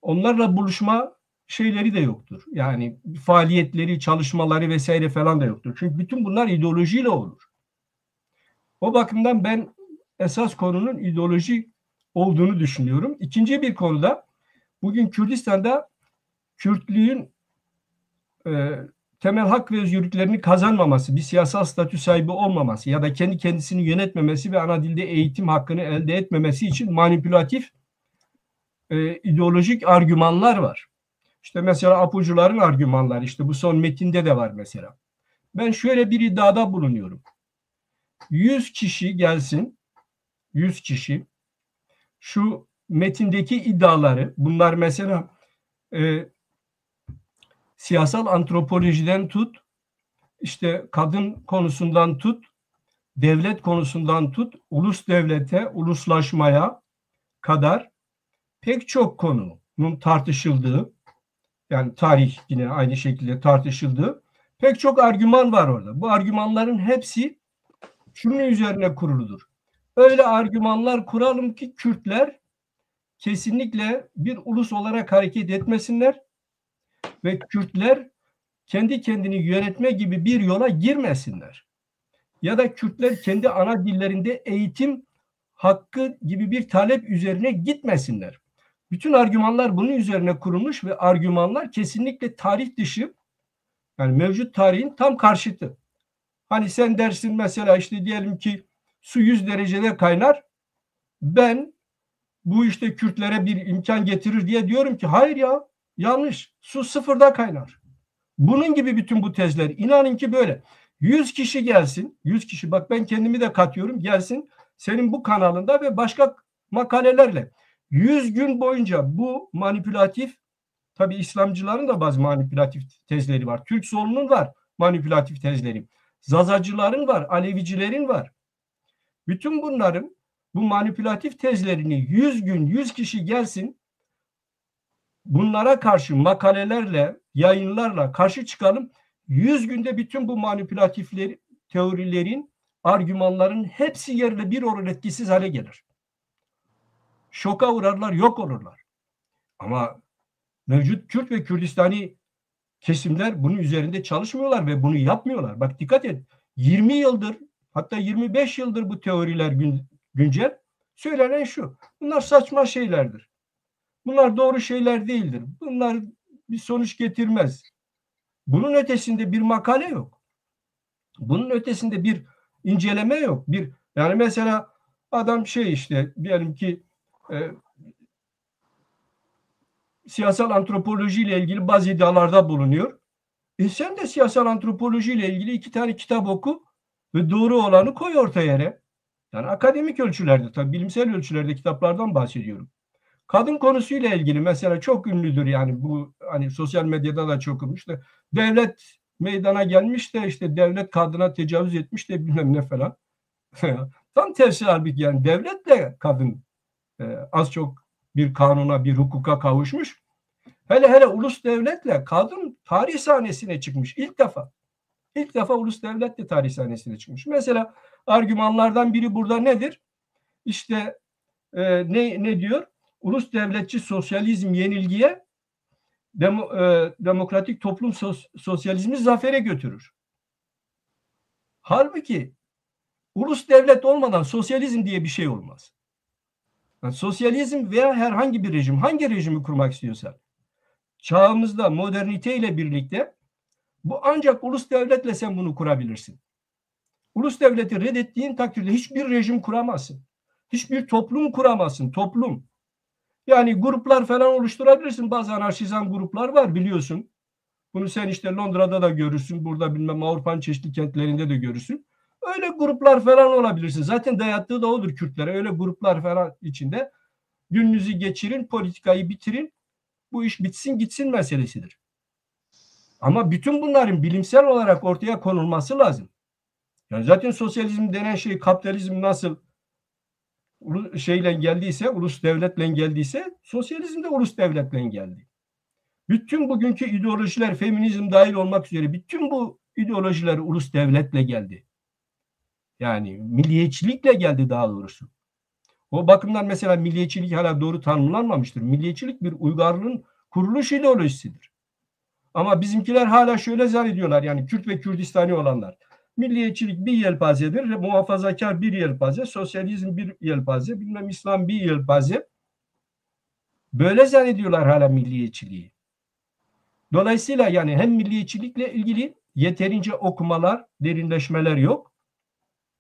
Onlarla buluşma şeyleri de yoktur. Yani faaliyetleri, çalışmaları vesaire falan da yoktur. Çünkü bütün bunlar ideolojiyle olur. O bakımdan ben esas konunun ideoloji olduğunu düşünüyorum. İkinci bir konuda bugün Kürdistan'da Kürtlüğün temel hak ve özgürlüklerini kazanmaması, bir siyasal statü sahibi olmaması ya da kendi kendisini yönetmemesi ve ana dilde eğitim hakkını elde etmemesi için manipülatif ideolojik argümanlar var. İşte mesela Apocuların argümanları, işte bu son metinde de var mesela. Ben şöyle bir iddiada bulunuyorum. 100 kişi gelsin, 100 kişi şu metindeki iddiaları, bunlar mesela siyasal antropolojiden tut, işte kadın konusundan tut, devlet konusundan tut, ulus devlete, uluslaşmaya kadar pek çok konunun tartışıldığı, yani tarih yine aynı şekilde tartışıldığı pek çok argüman var orada. Bu argümanların hepsi şunun üzerine kuruludur. Öyle argümanlar kuralım ki Kürtler kesinlikle bir ulus olarak hareket etmesinler ve Kürtler kendi kendini yönetme gibi bir yola girmesinler. Ya da Kürtler kendi ana dillerinde eğitim hakkı gibi bir talep üzerine gitmesinler. Bütün argümanlar bunun üzerine kurulmuş ve argümanlar kesinlikle tarih dışı, yani mevcut tarihin tam karşıtı. Hani sen dersin mesela, işte diyelim ki su 100 derecede kaynar. Ben bu işte Kürtlere bir imkan getirir diye diyorum ki hayır ya, yanlış. Su sıfırda kaynar. Bunun gibi bütün bu tezler, inanın ki böyle. 100 kişi gelsin, 100 kişi, bak ben kendimi de katıyorum, gelsin senin bu kanalında ve başka makalelerle 100 gün boyunca bu manipülatif, tabii İslamcıların da bazı manipülatif tezleri var. Türk solunun var manipülatif tezleri. Zazacıların var, Alevicilerin var. Bütün bunların bu manipülatif tezlerini 100 gün 100 kişi gelsin, bunlara karşı makalelerle, yayınlarla karşı çıkalım. 100 günde bütün bu manipülatif teorilerin, argümanların hepsi yerle bir olur, etkisiz hale gelir. Şoka uğrarlar, yok olurlar. Ama mevcut Kürt ve Kürdistani kesimler bunun üzerinde çalışmıyorlar ve bunu yapmıyorlar. Bak dikkat et. 20 yıldır, hatta 25 yıldır bu teoriler güncel. Söylenen şu. Bunlar saçma şeylerdir. Bunlar doğru şeyler değildir. Bunlar bir sonuç getirmez. Bunun ötesinde bir makale yok. Bunun ötesinde bir inceleme yok. Yani mesela adam işte diyelim ki siyasal antropoloji ile ilgili bazı iddialarda bulunuyor. Sen de siyasal antropoloji ile ilgili 2 tane kitap oku ve doğru olanı koy ortaya yere. Yani akademik ölçülerde, tabii bilimsel ölçülerde kitaplardan bahsediyorum. Kadın konusuyla ilgili mesela çok ünlüdür, yani bu hani sosyal medyada da çok olmuş da, devlet meydana gelmiş de işte devlet kadına tecavüz etmiş de bilmem ne falan. Tam tersi halbuki, yani devletle kadın az çok bir kanuna, bir hukuka kavuşmuş. Hele ulus devletle kadın tarih sahnesine çıkmış ilk defa. İlk defa ulus devletle tarih sahnesine çıkmış. Mesela argümanlardan biri burada nedir? İşte ne diyor? Ulus devletçi sosyalizm yenilgiye, demokratik toplum sosyalizmi zafere götürür. Halbuki ulus devlet olmadan sosyalizm diye bir şey olmaz. Yani sosyalizm veya herhangi bir rejim, hangi rejimi kurmak istiyorsan, çağımızda moderniteyle birlikte bu ancak ulus devletle sen bunu kurabilirsin. Ulus devleti reddettiğin takdirde hiçbir rejim kuramazsın. Hiçbir toplum kuramazsın. Toplum. Yani gruplar falan oluşturabilirsin. Bazı anarşizan gruplar var, biliyorsun. Bunu sen işte Londra'da da görürsün. Burada bilmem Avrupa'nın çeşitli kentlerinde de görürsün. Öyle gruplar falan olabilirsin. Zaten dayattığı da odur Kürtlere. Öyle gruplar falan içinde gününüzü geçirin, politikayı bitirin. Bu iş bitsin gitsin meselesidir. Ama bütün bunların bilimsel olarak ortaya konulması lazım. Yani zaten sosyalizm denen şey, kapitalizm nasıl şeyle geldiyse, ulus devletle geldiyse, sosyalizm de ulus devletle geldi. Bütün bugünkü ideolojiler, feminizm dahil olmak üzere, bütün bu ideolojiler ulus devletle geldi. Yani milliyetçilikle geldi daha doğrusu. O bakımdan mesela milliyetçilik hala doğru tanımlanmamıştır. Milliyetçilik bir uygarlığın kuruluş ideolojisidir. Ama bizimkiler hala şöyle zannediyorlar, yani Kürt ve Kürdistani olanlar. Milliyetçilik bir yelpazedir, muhafazakar bir yelpaze, sosyalizm bir yelpaze, bilmem İslam bir yelpaze. Böyle zannediyorlar hala milliyetçiliği. Dolayısıyla yani hem milliyetçilikle ilgili yeterince okumalar, derinleşmeler yok.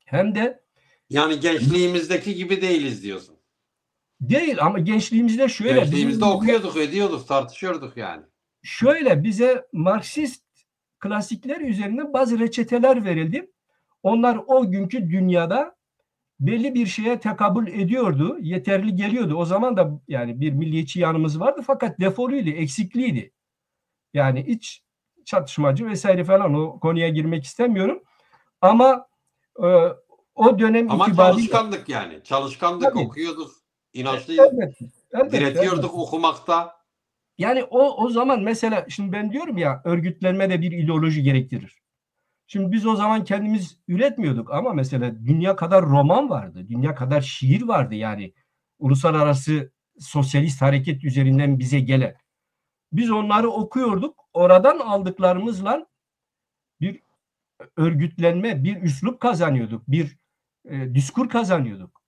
Hem de yani gençliğimizdeki gibi değiliz diyorsun. değil, ama gençliğimizde şöyle. Gençliğimizde okuyorduk, ediyorduk, tartışıyorduk yani. Şöyle bize Marksist klasikler üzerine bazı reçeteler verildi. Onlar o günkü dünyada belli bir şeye tekabül ediyordu, yeterli geliyordu. O zaman da yani bir milliyetçi yanımız vardı fakat defoluydu, eksikliydi. Yani iç çatışmacı vesaire falan, o konuya girmek istemiyorum. Ama o dönem ama itibariyle çalışkandık yani. Çalışkandık, tabii, okuyorduk, inançlıydık, elbette, diretiyorduk okumakta. Yani o zaman mesela, şimdi ben diyorum ya, örgütlenme de bir ideoloji gerektirir. Şimdi biz o zaman kendimiz üretmiyorduk ama mesela dünya kadar roman vardı, dünya kadar şiir vardı, yani uluslararası sosyalist hareket üzerinden bize gelen. Biz onları okuyorduk, oradan aldıklarımızla bir örgütlenme, bir üslup kazanıyorduk, bir diskur kazanıyorduk.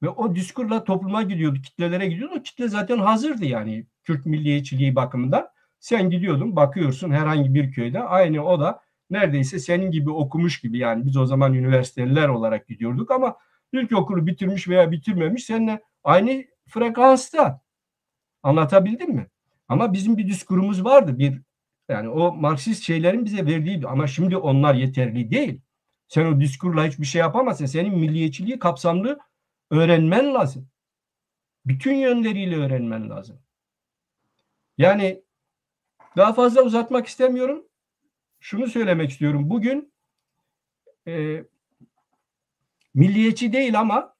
Ve o diskurla topluma gidiyordu, kitlelere gidiyordu. Kitle zaten hazırdı yani Kürt milliyetçiliği bakımından. Sen gidiyordun, bakıyorsun herhangi bir köyde, aynı o da neredeyse senin gibi okumuş gibi, yani biz o zaman üniversiteliler olarak gidiyorduk ama ilkokulu bitirmiş veya bitirmemiş seninle aynı frekansta. Anlatabildim mi? Ama bizim bir diskurumuz vardı. Yani o Marksist şeylerin bize verdiği, ama şimdi onlar yeterli değil. Sen o diskurla hiçbir şey yapamazsın. Senin milliyetçiliği kapsamlı öğrenmen lazım. Bütün yönleriyle öğrenmen lazım. Yani daha fazla uzatmak istemiyorum. Şunu söylemek istiyorum. Bugün milliyetçi değil ama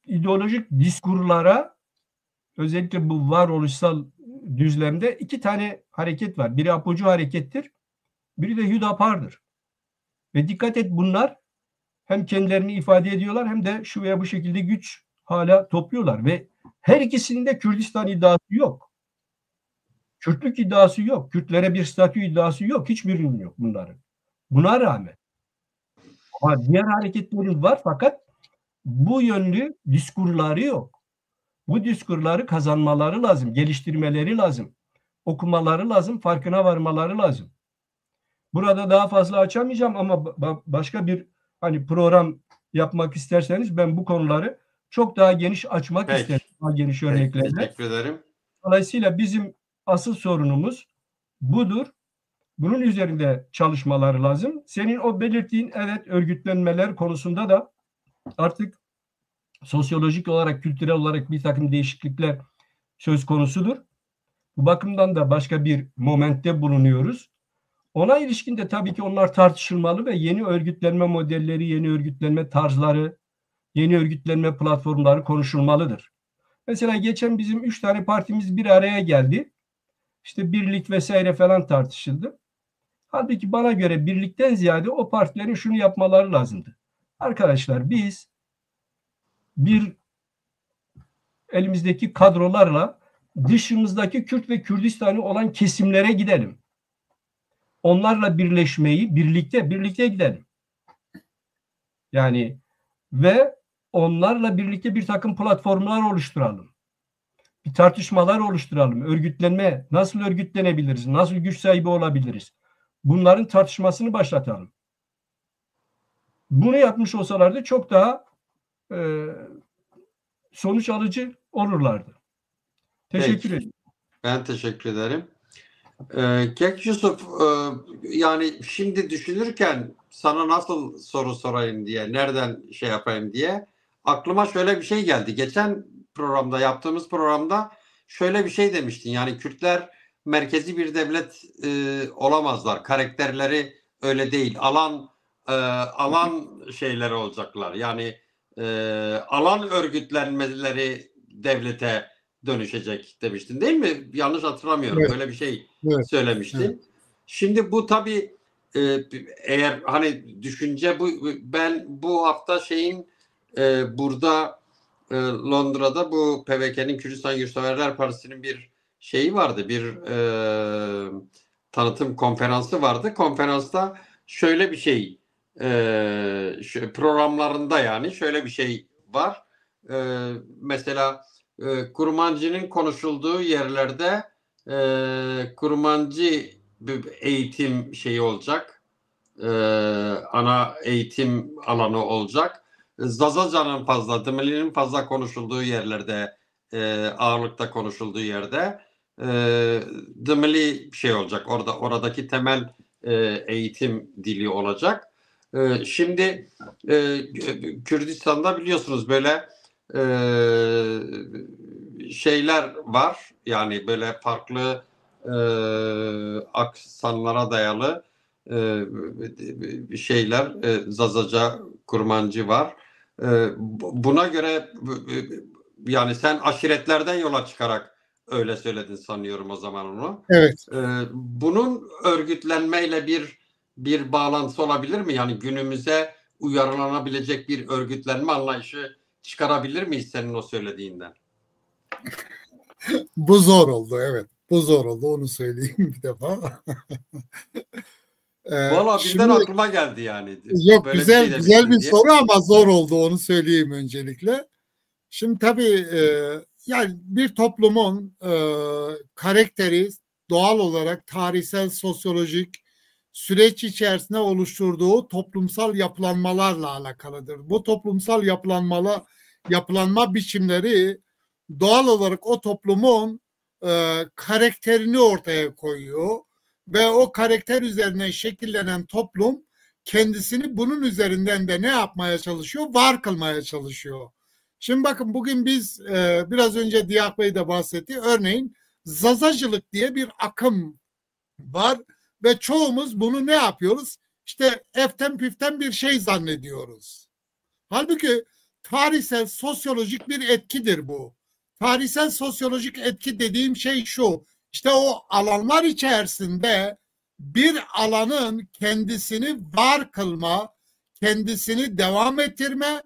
ideolojik diskurlara, özellikle bu varoluşsal düzlemde iki tane hareket var. Biri Apocu harekettir, biri de Hüdapar'dır. Ve dikkat et, bunlar hem kendilerini ifade ediyorlar hem de şu veya bu şekilde güç hala topluyorlar. Ve her ikisinin de Kürdistan iddiası yok. Kürtlük iddiası yok. Kürtlere bir statü iddiası yok. Hiçbirinin yok bunların. Buna rağmen. Ama diğer hareketlerin var, fakat bu yönlü diskurları yok. Bu diskurları kazanmaları lazım, geliştirmeleri lazım, okumaları lazım, farkına varmaları lazım. Burada daha fazla açamayacağım ama başka bir program yapmak isterseniz ben bu konuları çok daha geniş açmak isterim. Daha geniş örneklerle. Teşekkür ederim. Dolayısıyla bizim asıl sorunumuz budur. Bunun üzerinde çalışmaları lazım. Senin o belirttiğin, evet, örgütlenmeler konusunda da artık sosyolojik olarak, kültürel olarak bir takım değişiklikler söz konusudur. Bu bakımdan da başka bir momentte bulunuyoruz. Ona ilişkin de tabii ki onlar tartışılmalı ve yeni örgütlenme modelleri, yeni örgütlenme tarzları, yeni örgütlenme platformları konuşulmalıdır. Mesela geçen bizim 3 tane partimiz bir araya geldi. İşte birlik vesaire falan tartışıldı. Halbuki bana göre birlikten ziyade o partilerin şunu yapmaları lazımdı. Arkadaşlar, biz elimizdeki kadrolarla dışımızdaki Kürt ve Kürdistan'ı olan kesimlere gidelim. Onlarla birleşmeyi, birlikte gidelim. Yani ve onlarla birlikte bir takım platformlar oluşturalım. Bir tartışmalar oluşturalım. Örgütlenme, nasıl örgütlenebiliriz? Nasıl güç sahibi olabiliriz? Bunların tartışmasını başlatalım. Bunu yapmış olsalardı çok daha sonuç alıcı olurlardı. Teşekkür ederim. Ben teşekkür ederim. Kek Yusuf, yani şimdi düşünürken sana nasıl soru sorayım diye, nereden şey yapayım diye aklıma şöyle bir şey geldi. Geçen yaptığımız programda şöyle bir şey demiştin. Yani Kürtler merkezi bir devlet olamazlar. Karakterleri öyle değil. Alan şeyleri olacaklar. Yani alan örgütlenmeleri devlete dönüşecek demiştin, değil mi? Yanlış hatırlamıyorum. Evet. Böyle bir şey söylemiştin. Evet. Şimdi bu tabii eğer hani düşünce bu, ben bu hafta burada Londra'da bu PVK'nin, Kürdistan Yurtseverler Partisi'nin bir şeyi vardı. Bir tanıtım konferansı vardı. Konferansta şöyle bir şey programlarında yani şöyle bir şey var. Mesela Kurmancı'nın konuşulduğu yerlerde Kurmancı eğitim şeyi olacak. Ana eğitim alanı olacak. Zazaca'nın fazla, Dımili'nin fazla konuşulduğu yerlerde, ağırlıkta konuşulduğu yerde Dımili şey olacak. Oradaki temel eğitim dili olacak. Şimdi Kürdistan'da biliyorsunuz böyle şeyler var. Yani böyle farklı aksanlara dayalı şeyler, Zazaca, Kurmancı var. Buna göre yani sen aşiretlerden yola çıkarak öyle söyledin sanıyorum o zaman onu. Evet. Bunun örgütlenmeyle bir bağlantısı olabilir mi? Yani günümüze uyarlanabilecek bir örgütlenme anlayışı çıkarabilir miyiz senin o söylediğinden? Bu zor oldu, evet. Bu zor oldu, onu söyleyeyim bir defa. Valla birden aklıma geldi yani. Yok, böyle güzel bir soru ama zor oldu, onu söyleyeyim öncelikle. Şimdi tabii yani bir toplumun karakteri doğal olarak tarihsel, sosyolojik süreç içerisinde oluşturduğu toplumsal yapılanmalarla alakalıdır. Bu toplumsal yapılanma biçimleri doğal olarak o toplumun karakterini ortaya koyuyor ve o karakter üzerinden şekillenen toplum kendisini bunun üzerinden de ne yapmaya çalışıyor? Var kılmaya çalışıyor. Şimdi bakın bugün biz biraz önce Diyak Bey de bahsetti. Örneğin Zazacılık diye bir akım var ve çoğumuz bunu ne yapıyoruz? İşte eften püften bir şey zannediyoruz. Halbuki tarihsel sosyolojik bir etkidir bu. Tarihsel sosyolojik etki dediğim şey şu. İşte o alanlar içerisinde bir alanın kendisini var kılma, kendisini devam ettirme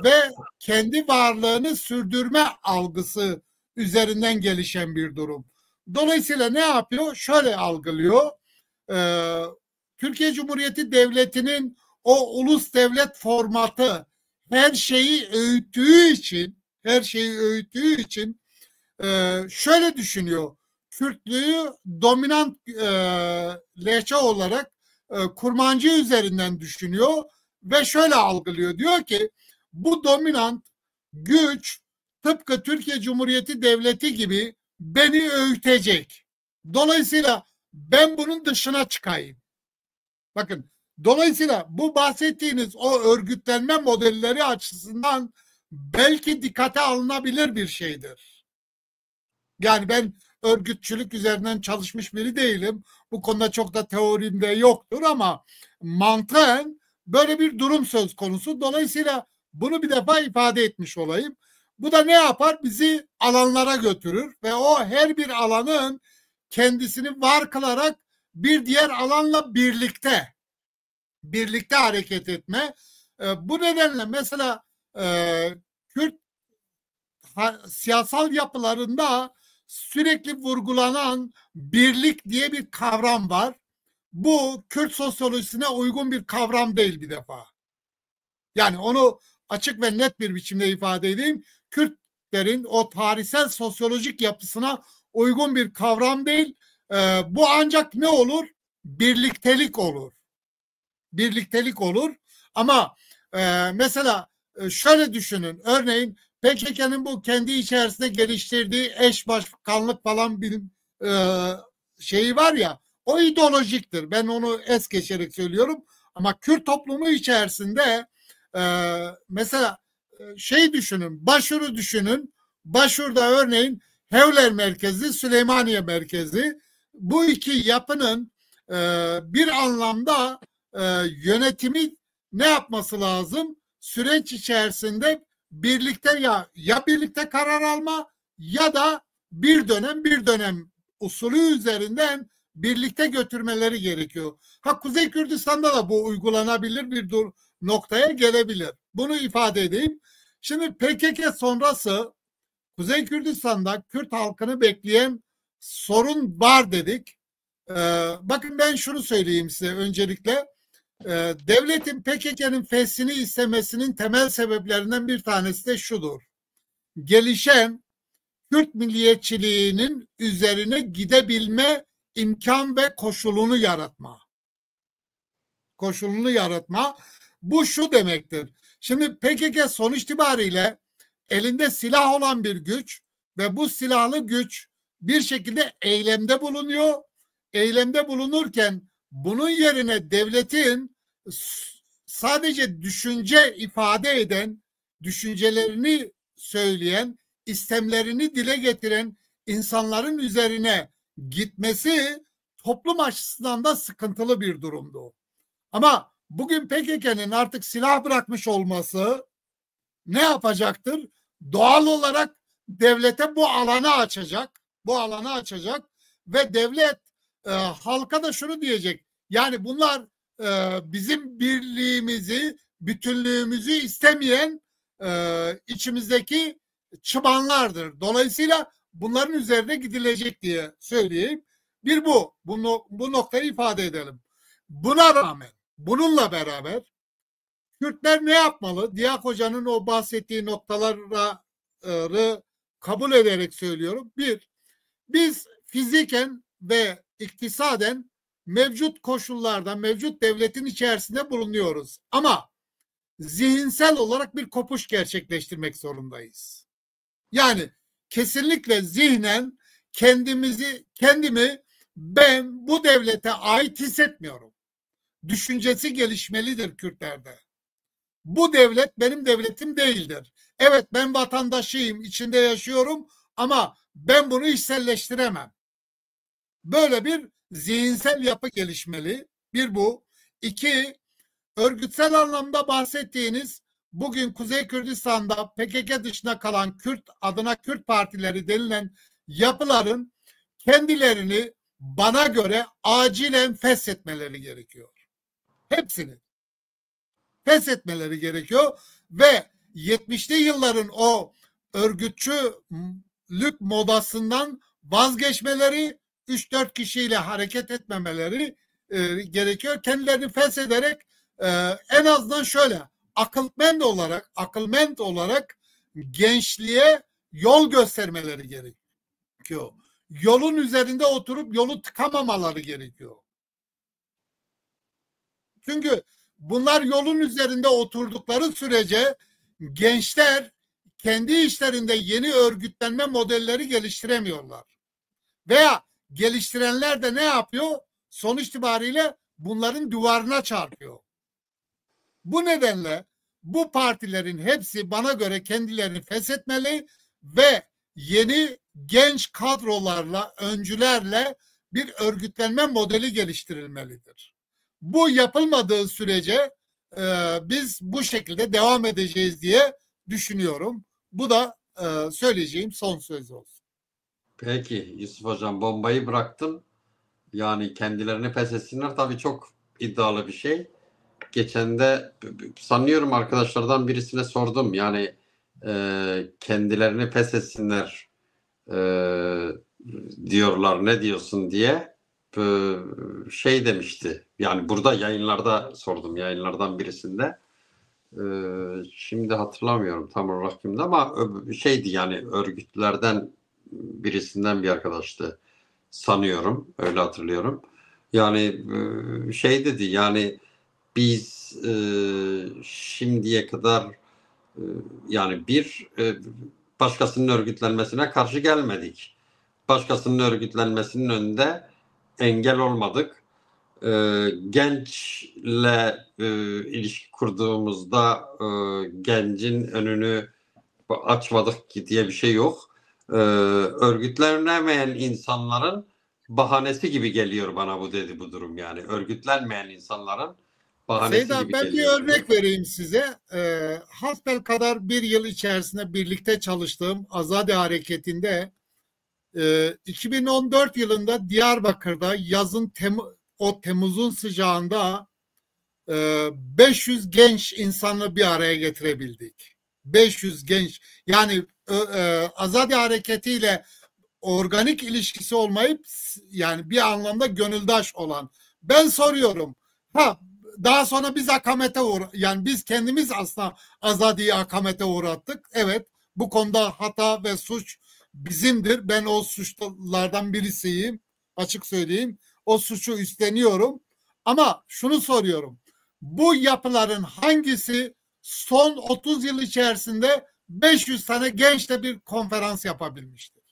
ve kendi varlığını sürdürme algısı üzerinden gelişen bir durum. Dolayısıyla ne yapıyor? Şöyle algılıyor. Türkiye Cumhuriyeti Devleti'nin o ulus devlet formatı her şeyi öğüttüğü için şöyle düşünüyor. Kürtlüğü dominant lehçe olarak Kurmancı üzerinden düşünüyor ve şöyle algılıyor. Diyor ki bu dominant güç tıpkı Türkiye Cumhuriyeti Devleti gibi beni öğütecek. Dolayısıyla ben bunun dışına çıkayım. Bakın, dolayısıyla bu bahsettiğiniz o örgütlenme modelleri açısından belki dikkate alınabilir bir şeydir. Yani ben örgütçülük üzerinden çalışmış biri değilim. Bu konuda çok da teorimde yoktur ama mantıken böyle bir durum söz konusu. Dolayısıyla bunu bir defa ifade etmiş olayım. Bu da ne yapar? Bizi alanlara götürür ve o her bir alanın kendisini var kılarak bir diğer alanla birlikte hareket etme. Bu nedenle mesela Kürt siyasal yapılarında sürekli vurgulanan birlik diye bir kavram var. Bu Kürt sosyolojisine uygun bir kavram değil bir defa. Yani onu açık ve net bir biçimde ifade edeyim. Kürtlerin o tarihsel sosyolojik yapısına uygun bir kavram değil. Bu ancak ne olur? Birliktelik olur. Birliktelik olur. Ama mesela şöyle düşünün. Örneğin PKK'nın bu kendi içerisinde geliştirdiği eş başkanlık falan bir şeyi var ya, o ideolojiktir. Ben onu es geçerek söylüyorum. Ama Kürt toplumu içerisinde mesela şey düşünün, Başur'u düşünün. Başur'da örneğin Hevler merkezi, Süleymaniye merkezi. Bu iki yapının bir anlamda yönetimi ne yapması lazım? Süreç içerisinde birlikte ya birlikte karar alma ya da bir dönem usulü üzerinden birlikte götürmeleri gerekiyor. Kuzey Kürdistan'da da bu uygulanabilir bir noktaya gelebilir. Bunu ifade edeyim. Şimdi PKK sonrası Kuzey Kürdistan'da Kürt halkını bekleyen sorun var dedik. Bakın ben şunu söyleyeyim size öncelikle. Devletin PKK'nın feshini istemesinin temel sebeplerinden bir tanesi de şudur. Gelişen Kürt milliyetçiliğinin üzerine gidebilme imkan ve koşulunu yaratma. Bu şu demektir. Şimdi PKK sonuç itibariyle elinde silah olan bir güç ve bu silahlı güç bir şekilde eylemde bulunuyor. Eylemde bulunurken bunun yerine devletin sadece düşünce ifade eden, düşüncelerini söyleyen, istemlerini dile getiren insanların üzerine gitmesi toplum açısından da sıkıntılı bir durumdu. Ama bugün PKK'nın artık silah bırakmış olması ne yapacaktır? Doğal olarak devlete bu alanı açacak ve devlet halka da şunu diyecek. Yani bunlar bizim birliğimizi, bütünlüğümüzü istemeyen içimizdeki çıbanlardır. Dolayısıyla bunların üzerine gidilecek diye söyleyeyim. Bir bu noktayı ifade edelim. Buna rağmen, bununla beraber Kürtler ne yapmalı? Diyak Hoca'nın o bahsettiği noktaları kabul ederek söylüyorum. Bir, biz fiziken ve iktisaden mevcut koşullarda, mevcut devletin içerisinde bulunuyoruz. Ama zihinsel olarak bir kopuş gerçekleştirmek zorundayız. Yani kesinlikle zihnen kendimi ben bu devlete ait hissetmiyorum. Düşüncesi gelişmelidir Kürtlerde. Bu devlet benim devletim değildir. Evet, ben vatandaşıyım, içinde yaşıyorum ama ben bunu içselleştiremem. Böyle bir zihinsel yapı gelişmeli. Bir bu. İki, örgütsel anlamda bahsettiğiniz bugün Kuzey Kürdistan'da PKK dışında kalan Kürt adına Kürt partileri denilen yapıların kendilerini bana göre acilen feshetmeleri gerekiyor. Hepsini feshetmeleri gerekiyor ve 70'li yılların o örgütçülük modasından vazgeçmeleri, 3-4 kişiyle hareket etmemeleri gerekiyor. Kendilerini feshederek en azından şöyle akılment olarak gençliğe yol göstermeleri gerekiyor. Yolun üzerinde oturup yolu tıkamamaları gerekiyor. Çünkü bunlar yolun üzerinde oturdukları sürece gençler kendi işlerinde yeni örgütlenme modelleri geliştiremiyorlar. Veya geliştirenler de ne yapıyor? Sonuç itibariyle bunların duvarına çarpıyor. Bu nedenle bu partilerin hepsi bana göre kendilerini feshetmeli ve yeni genç kadrolarla, öncülerle bir örgütlenme modeli geliştirilmelidir. Bu yapılmadığı sürece biz bu şekilde devam edeceğiz diye düşünüyorum. Bu da söyleyeceğim son söz olsun. Peki Yusuf Hocam, bombayı bıraktın. Yani kendilerini feshetsinler tabii çok iddialı bir şey. Geçen de sanıyorum arkadaşlardan birisine sordum. Yani kendilerini feshetsinler diyorlar, ne diyorsun diye. Şey demişti. Yani burada yayınlarda sordum, yayınlardan birisinde. Şimdi hatırlamıyorum tam olarak kimdi ama şeydi, yani örgütlerden birisinden bir arkadaştı sanıyorum, öyle hatırlıyorum. Yani şey dedi, yani biz şimdiye kadar yani başkasının örgütlenmesine karşı gelmedik. Başkasının örgütlenmesinin önünde engel olmadık. Gençle ilişki kurduğumuzda gencin önünü açmadık diye bir şey yok. Örgütlenemeyen insanların bahanesi gibi geliyor bana bu, dedi bu durum yani. Örgütlenmeyen insanların bahanesi Seyda, gibi ben geliyor. bir örnek vereyim size. Hasbelkader bir yıl içerisinde birlikte çalıştığım Azadi Hareketi'nde 2014 yılında Diyarbakır'da yazın Temmuz'un sıcağında 500 genç insanla bir araya getirebildik. 500 genç, yani Azadi Hareketi'yle organik ilişkisi olmayıp yani bir anlamda gönüldaş olan. Ben soruyorum. Daha sonra biz akamete yani biz kendimiz aslında Azadi'yi akamete uğrattık. Evet, bu konuda hata ve suç bizimdir. Ben o suçlulardan birisiyim. Açık söyleyeyim. O suçu üstleniyorum. Ama şunu soruyorum. Bu yapıların hangisi son 30 yıl içerisinde 500 tane gençle bir konferans yapabilmiştir?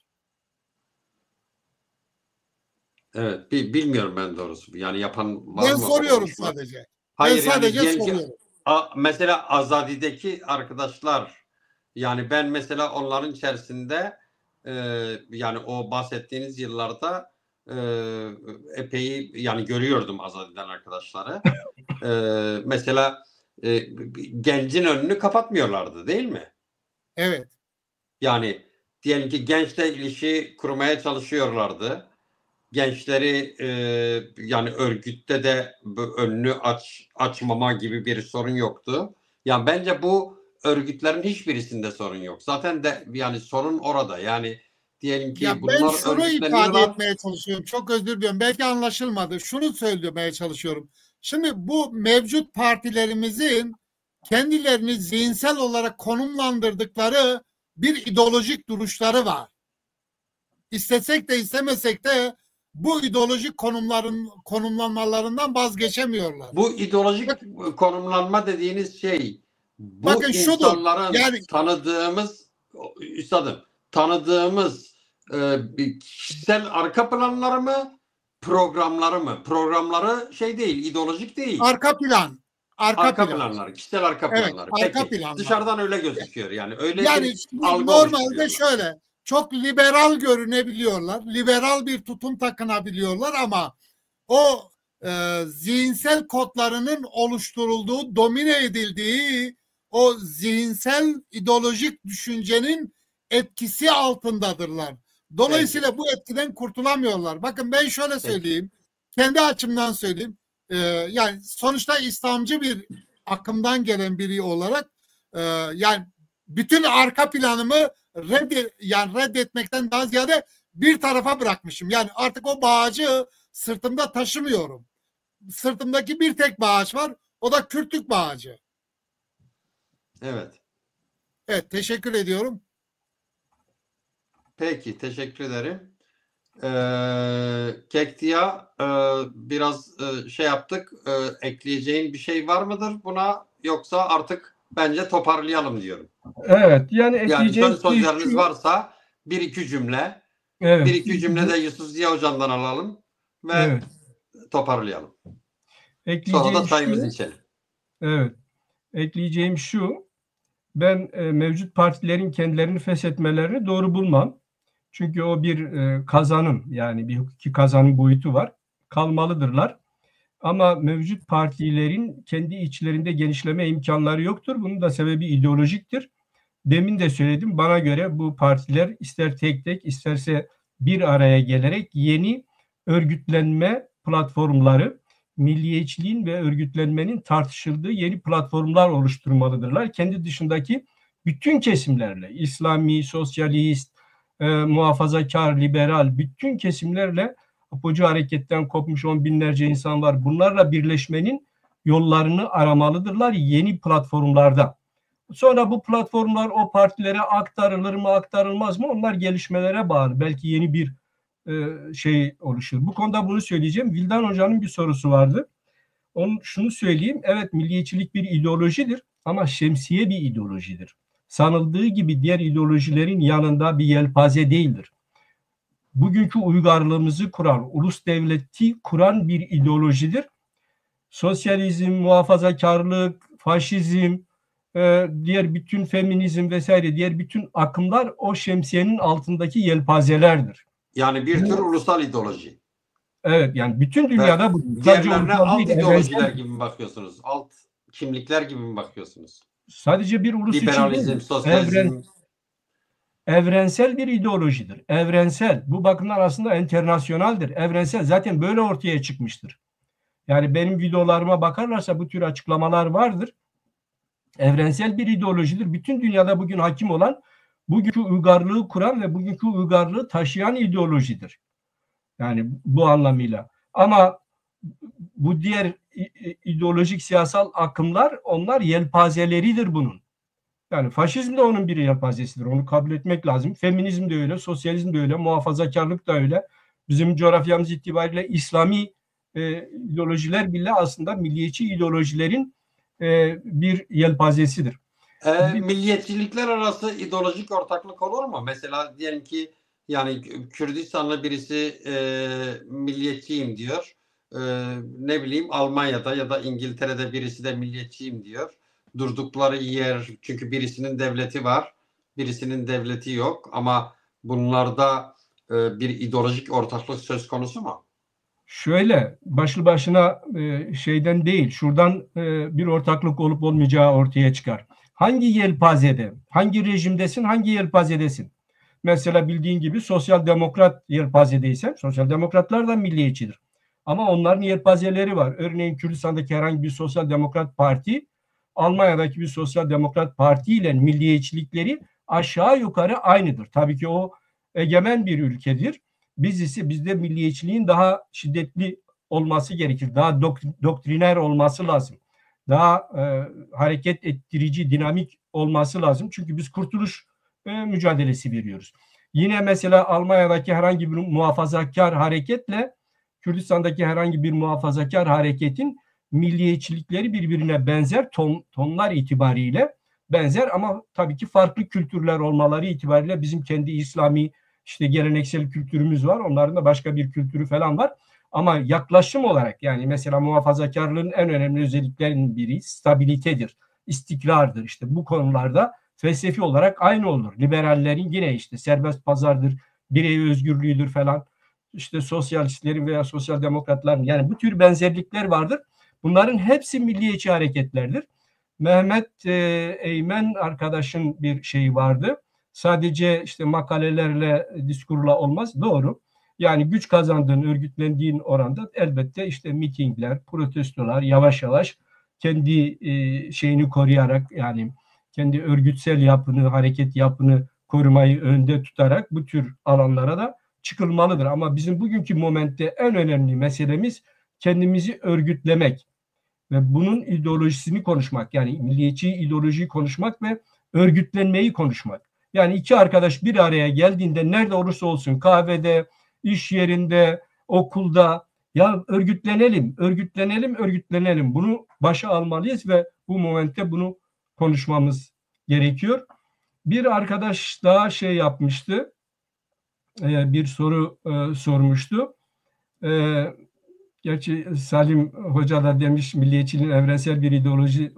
Evet, bilmiyorum ben doğrusu. Yani yapan var Ben mı? soruyorum sadece. Hayır, ben sadece yani soruyorum. mesela Azadi'deki arkadaşlar, yani ben mesela onların içerisinde yani o bahsettiğiniz yıllarda epey yani görüyordum Azadi'den arkadaşları. Mesela gencin önünü kapatmıyorlardı, değil mi? Evet. Yani diyelim ki gençle ilişki kurmaya çalışıyorlardı. Gençleri yani örgütte de önünü açmama gibi bir sorun yoktu. Yani bence bu örgütlerin hiçbirisinde sorun yok. Zaten de yani sorun orada. Yani diyelim ki Ya ben bunlar şunu ifade örgütleniyorlar. etmeye çalışıyorum. Çok özür diliyorum. Belki anlaşılmadı. Şunu söylemeye çalışıyorum. Şimdi bu mevcut partilerimizin kendilerini zihinsel olarak konumlandırdıkları bir ideolojik duruşları var. İstesek de istemesek de bu ideolojik konumlanmalarından vazgeçemiyorlar. Bu ideolojik konumlanma dediğiniz şey Bu bakın şudur. insanların Yani tanıdığımız bir kişisel arka planları mı, programları mı? Programları şey değil, ideolojik değil. arka plan. Arka planları, kişisel arka Evet, planları. arka Peki, planlar. dışarıdan öyle gözüküyor yani. Öyle Yani bir algı normalde oluşturuyorlar. şöyle çok liberal görünebiliyorlar. Liberal bir tutum takınabiliyorlar ama o zihinsel kodlarının oluşturulduğu, domine edildiği o zihinsel ideolojik düşüncenin etkisi altındadırlar. Dolayısıyla bu etkiden kurtulamıyorlar. Bakın ben şöyle söyleyeyim. Kendi açımdan söyleyeyim. Yani sonuçta İslamcı bir akımdan gelen biri olarak yani bütün arka planımı reddetmekten daha ziyade bir tarafa bırakmışım. Yani artık o bağcı sırtımda taşımıyorum. Sırtımdaki bir tek bağış var. O da Kürtlük bağcı. Evet. Evet, teşekkür ediyorum. Peki, teşekkür ederim. Kektia, biraz şey yaptık. Ekleyeceğin bir şey var mıdır buna? Yoksa artık bence toparlayalım diyorum. Evet, yani Yani ekleyeceğim son sözleriniz şu, varsa bir iki cümle. evet, Bir iki cümle de Yusuf Ziya Hocam'dan alalım ve evet, toparlayalım. Sonra da ekleyeceğim çayımızı şu, içelim. evet, ekleyeceğim şu, ben mevcut partilerin kendilerini feshetmelerini doğru bulmam. Çünkü o bir kazanım, yani bir hukuki kazanım boyutu var. Kalmalıdırlar. Ama mevcut partilerin kendi içlerinde genişleme imkanları yoktur. Bunun da sebebi ideolojiktir. Demin de söyledim, bana göre bu partiler ister tek tek isterse bir araya gelerek yeni örgütlenme platformları, milliyetçiliğin ve örgütlenmenin tartışıldığı yeni platformlar oluşturmalıdırlar. Kendi dışındaki bütün kesimlerle, İslami, sosyalist, muhafazakar, liberal, bütün kesimlerle, Apocu hareketten kopmuş on binlerce insan var. Bunlarla birleşmenin yollarını aramalıdırlar yeni platformlarda. Sonra bu platformlar o partilere aktarılır mı, aktarılmaz mı? Onlar gelişmelere bağlı. Belki yeni bir şey oluşur. Bu konuda bunu söyleyeceğim. Vildan Hoca'nın bir sorusu vardı. Şunu söyleyeyim. Evet, milliyetçilik bir ideolojidir ama şemsiye bir ideolojidir. Sanıldığı gibi diğer ideolojilerin yanında bir yelpaze değildir. Bugünkü uygarlığımızı kuran, ulus devleti kuran bir ideolojidir. Sosyalizm, muhafazakarlık, faşizm, diğer bütün feminizm vesaire, diğer bütün akımlar o şemsiyenin altındaki yelpazelerdir. Yani bir tür ulusal ideoloji. Evet, yani bütün dünyada bu. Diğerlerine alt ideolojiler gibi mi bakıyorsunuz? Alt kimlikler gibi mi bakıyorsunuz? Sadece bir ulus için liberalizm, değil. sosyalizm. Evrensel bir ideolojidir. Evrensel. Bu bakımdan aslında internasyonaldir. Evrensel. Zaten böyle ortaya çıkmıştır. Yani benim videolarıma bakarlarsa bu tür açıklamalar vardır. Evrensel bir ideolojidir. Bütün dünyada bugün hakim olan, bugünkü uygarlığı kuran ve bugünkü uygarlığı taşıyan ideolojidir. Yani bu anlamıyla. Ama bu diğer ideolojik siyasal akımlar, onlar yelpazeleridir bunun. Yani faşizm de onun bir yelpazesidir. Onu kabul etmek lazım. Feminizm de öyle, sosyalizm de öyle, muhafazakarlık da öyle. Bizim coğrafyamız itibariyle İslami ideolojiler bile aslında milliyetçi ideolojilerin bir yelpazesidir. Milliyetçilikler arası ideolojik ortaklık olur mu? Mesela diyelim ki yani Kürdistanlı birisi milliyetçiyim diyor. Ne bileyim Almanya'da ya da İngiltere'de birisi de milliyetçiyim diyor. Durdukları yer, çünkü birisinin devleti var, birisinin devleti yok ama bunlarda bir ideolojik ortaklık söz konusu mu? Şöyle, başlı başına şeyden değil, şuradan bir ortaklık olup olmayacağı ortaya çıkar. Hangi yelpazede, hangi rejimdesin, hangi yelpazedesin? Mesela bildiğin gibi sosyal demokrat yelpazedeysen, sosyal demokratlar da milliyetçidir. Ama onların yelpazeleri var. Örneğin Kürdistan'daki herhangi bir sosyal demokrat parti, Almanya'daki bir sosyal demokrat parti ile milliyetçilikleri aşağı yukarı aynıdır. Tabii ki o egemen bir ülkedir. Bizde milliyetçiliğin daha şiddetli olması gerekir. Daha doktriner olması lazım. Daha hareket ettirici, dinamik olması lazım. Çünkü biz kurtuluş mücadelesi veriyoruz. Yine mesela Almanya'daki herhangi bir muhafazakar hareketle Kürdistan'daki herhangi bir muhafazakar hareketin milliyetçilikleri birbirine benzer, tonlar itibariyle benzer ama tabii ki farklı kültürler olmaları itibariyle bizim kendi İslami işte geleneksel kültürümüz var. Onların da başka bir kültürü falan var. Ama yaklaşım olarak yani mesela muhafazakarlığın en önemli özelliklerinin biri stabilitedir, istikrardır. İşte bu konularda felsefi olarak aynı olur. Liberallerin yine işte serbest pazardır, birey özgürlüğüdür falan. İşte sosyalistlerin veya sosyal demokratların yani bu tür benzerlikler vardır. Bunların hepsi milliyetçi hareketlerdir. Mehmet Eymen arkadaşın bir şeyi vardı. Sadece işte makalelerle, diskurla olmaz. Doğru. Yani güç kazandığın, örgütlendiğin oranda elbette işte mitingler, protestolar yavaş yavaş kendi şeyini koruyarak yani kendi örgütsel yapını, hareket yapını korumayı önde tutarak bu tür alanlara da çıkılmalıdır. Ama bizim bugünkü momentte en önemli meselemiz kendimizi örgütlemek ve bunun ideolojisini konuşmak. Yani milliyetçi ideolojiyi konuşmak ve örgütlenmeyi konuşmak. Yani iki arkadaş bir araya geldiğinde nerede olursa olsun kahvede, iş yerinde, okulda ya örgütlenelim, örgütlenelim, örgütlenelim. Bunu başa almalıyız ve bu momentte bunu konuşmamız gerekiyor. Bir arkadaş daha şey yapmıştı, bir soru sormuştu. Gerçi Salim Hoca da demiş milliyetçiliğin evrensel bir ideoloji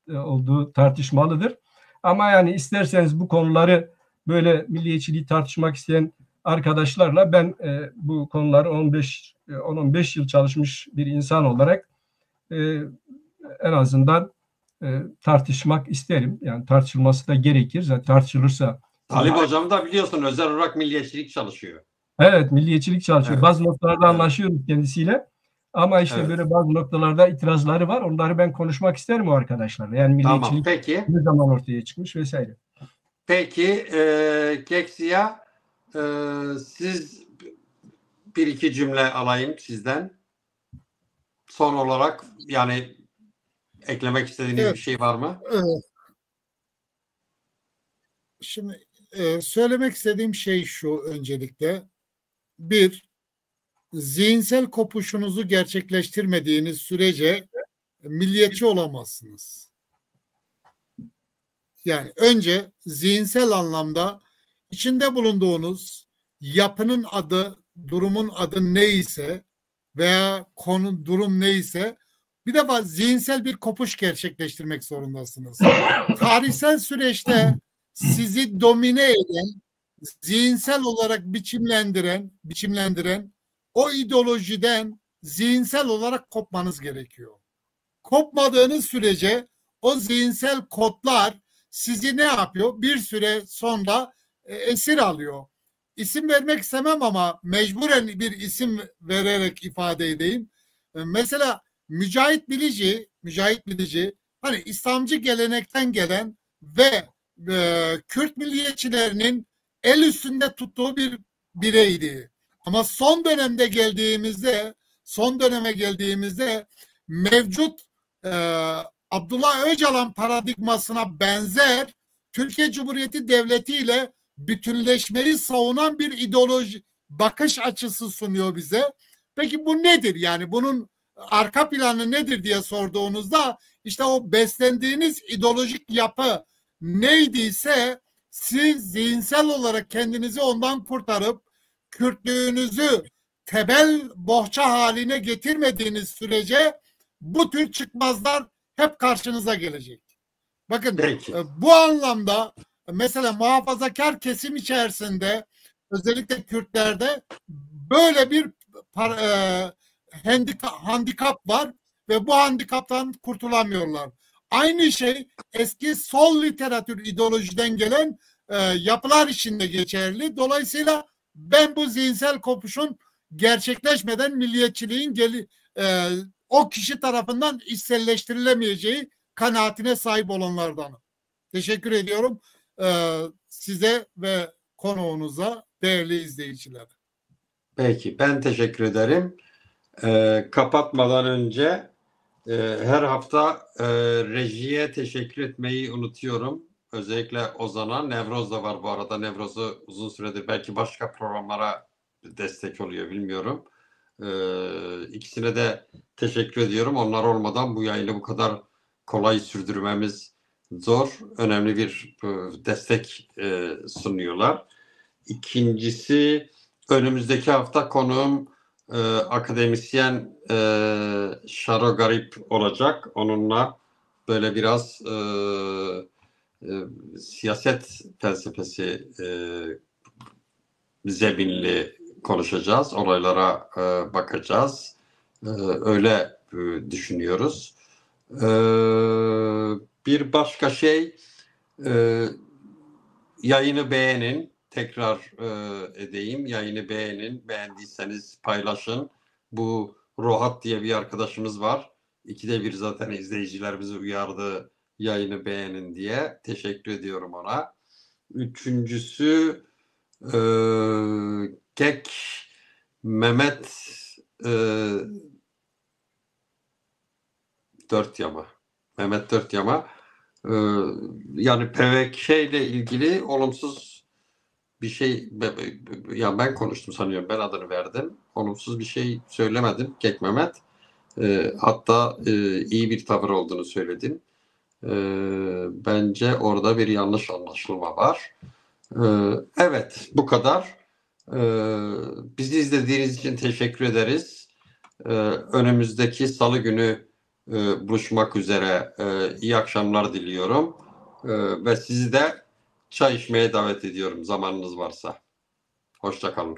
olduğu tartışmalıdır. Ama yani isterseniz bu konuları böyle milliyetçiliği tartışmak isteyen arkadaşlarla ben bu konuları 10-15 yıl çalışmış bir insan olarak en azından tartışmak isterim. Yani tartışılması da gerekir. Zaten tartışılırsa. Salim Hocam da biliyorsun özel olarak milliyetçilik çalışıyor. Evet, milliyetçilik çalışıyor. Evet. Bazı noktalarda anlaşıyoruz kendisiyle. Ama işte Evet. böyle bazı noktalarda itirazları var. Onları ben konuşmak isterim o arkadaşlarla. Yani milliyetçilik Peki. ne zaman ortaya çıkmış vesaire. Peki Keksiya siz bir iki cümle alayım sizden. Son olarak yani eklemek istediğiniz bir şey var mı? Evet. Şimdi söylemek istediğim şey şu öncelikle. Bir, zihinsel kopuşunuzu gerçekleştirmediğiniz sürece milliyetçi olamazsınız. Yani önce zihinsel anlamda içinde bulunduğunuz yapının adı, durumun adı neyse veya durum neyse bir defa zihinsel bir kopuş gerçekleştirmek zorundasınız. Tarihsel süreçte sizi domine eden, zihinsel olarak biçimlendiren o ideolojiden zihinsel olarak kopmanız gerekiyor. Kopmadığınız sürece o zihinsel kodlar sizi ne yapıyor? Bir süre sonra esir alıyor. İsim vermek istemem ama mecburen bir isim vererek ifade edeyim. Mesela Mücahit Bilici hani İslamcı gelenekten gelen ve Kürt milliyetçilerinin el üstünde tuttuğu bir bireydi. Ama son döneme geldiğimizde mevcut Abdullah Öcalan paradigmasına benzer Türkiye Cumhuriyeti Devleti ile bütünleşmeyi savunan bir ideoloji bakış açısı sunuyor bize. Peki bu nedir? Yani bunun arka planı nedir diye sorduğunuzda işte o beslendiğiniz ideolojik yapı neydiyse siz zihinsel olarak kendinizi ondan kurtarıp Kürtlüğünüzü tebel bohça haline getirmediğiniz sürece bu tür çıkmazlar hep karşınıza gelecek. Bakın bu anlamda mesela muhafazakar kesim içerisinde özellikle Kürtlerde böyle bir handikap var ve bu handikaptan kurtulamıyorlar. Aynı şey eski sol literatür ideolojiden gelen yapılar içinde geçerli. Dolayısıyla ben bu zihinsel kopuşun gerçekleşmeden milliyetçiliğin o kişi tarafından içselleştirilemeyeceği kanaatine sahip olanlardanım. Teşekkür ediyorum size ve konuğunuza, değerli izleyiciler. Peki, ben teşekkür ederim. Kapatmadan önce her hafta rejiye teşekkür etmeyi unutuyorum. Özellikle Ozan'a. Nevroz da var bu arada. Nevroz'u uzun süredir belki başka programlara destek oluyor, bilmiyorum. İkisine de teşekkür ediyorum. Onlar olmadan bu yayını bu kadar kolay sürdürmemiz zor. Önemli bir destek sunuyorlar. İkincisi, önümüzdeki hafta konuğum akademisyen Şaro Garip olacak. Onunla böyle biraz siyaset felsefesi zeminli konuşacağız. Olaylara bakacağız. Öyle düşünüyoruz. Bir başka şey, yayını beğenin. Tekrar edeyim. Yayını beğenin. Beğendiyseniz paylaşın. Bu Rohat diye bir arkadaşımız var. 2'de 1 zaten izleyicilerimizi uyardı. Yayını beğenin diye. Teşekkür ediyorum ona. Üçüncüsü Kek Mehmet Dörtyama. Mehmet Dörtyama. Yani PVK ile ilgili olumsuz bir şey, ya ben konuştum sanıyorum, ben adını verdim. Olumsuz bir şey söylemedim Kek Mehmet. Hatta iyi bir tavır olduğunu söyledim. Bence orada bir yanlış anlaşılma var. Evet, bu kadar. Bizi izlediğiniz için teşekkür ederiz. Önümüzdeki Salı günü buluşmak üzere. İyi akşamlar diliyorum. Ve sizi de çay içmeye davet ediyorum zamanınız varsa. Hoşça kalın.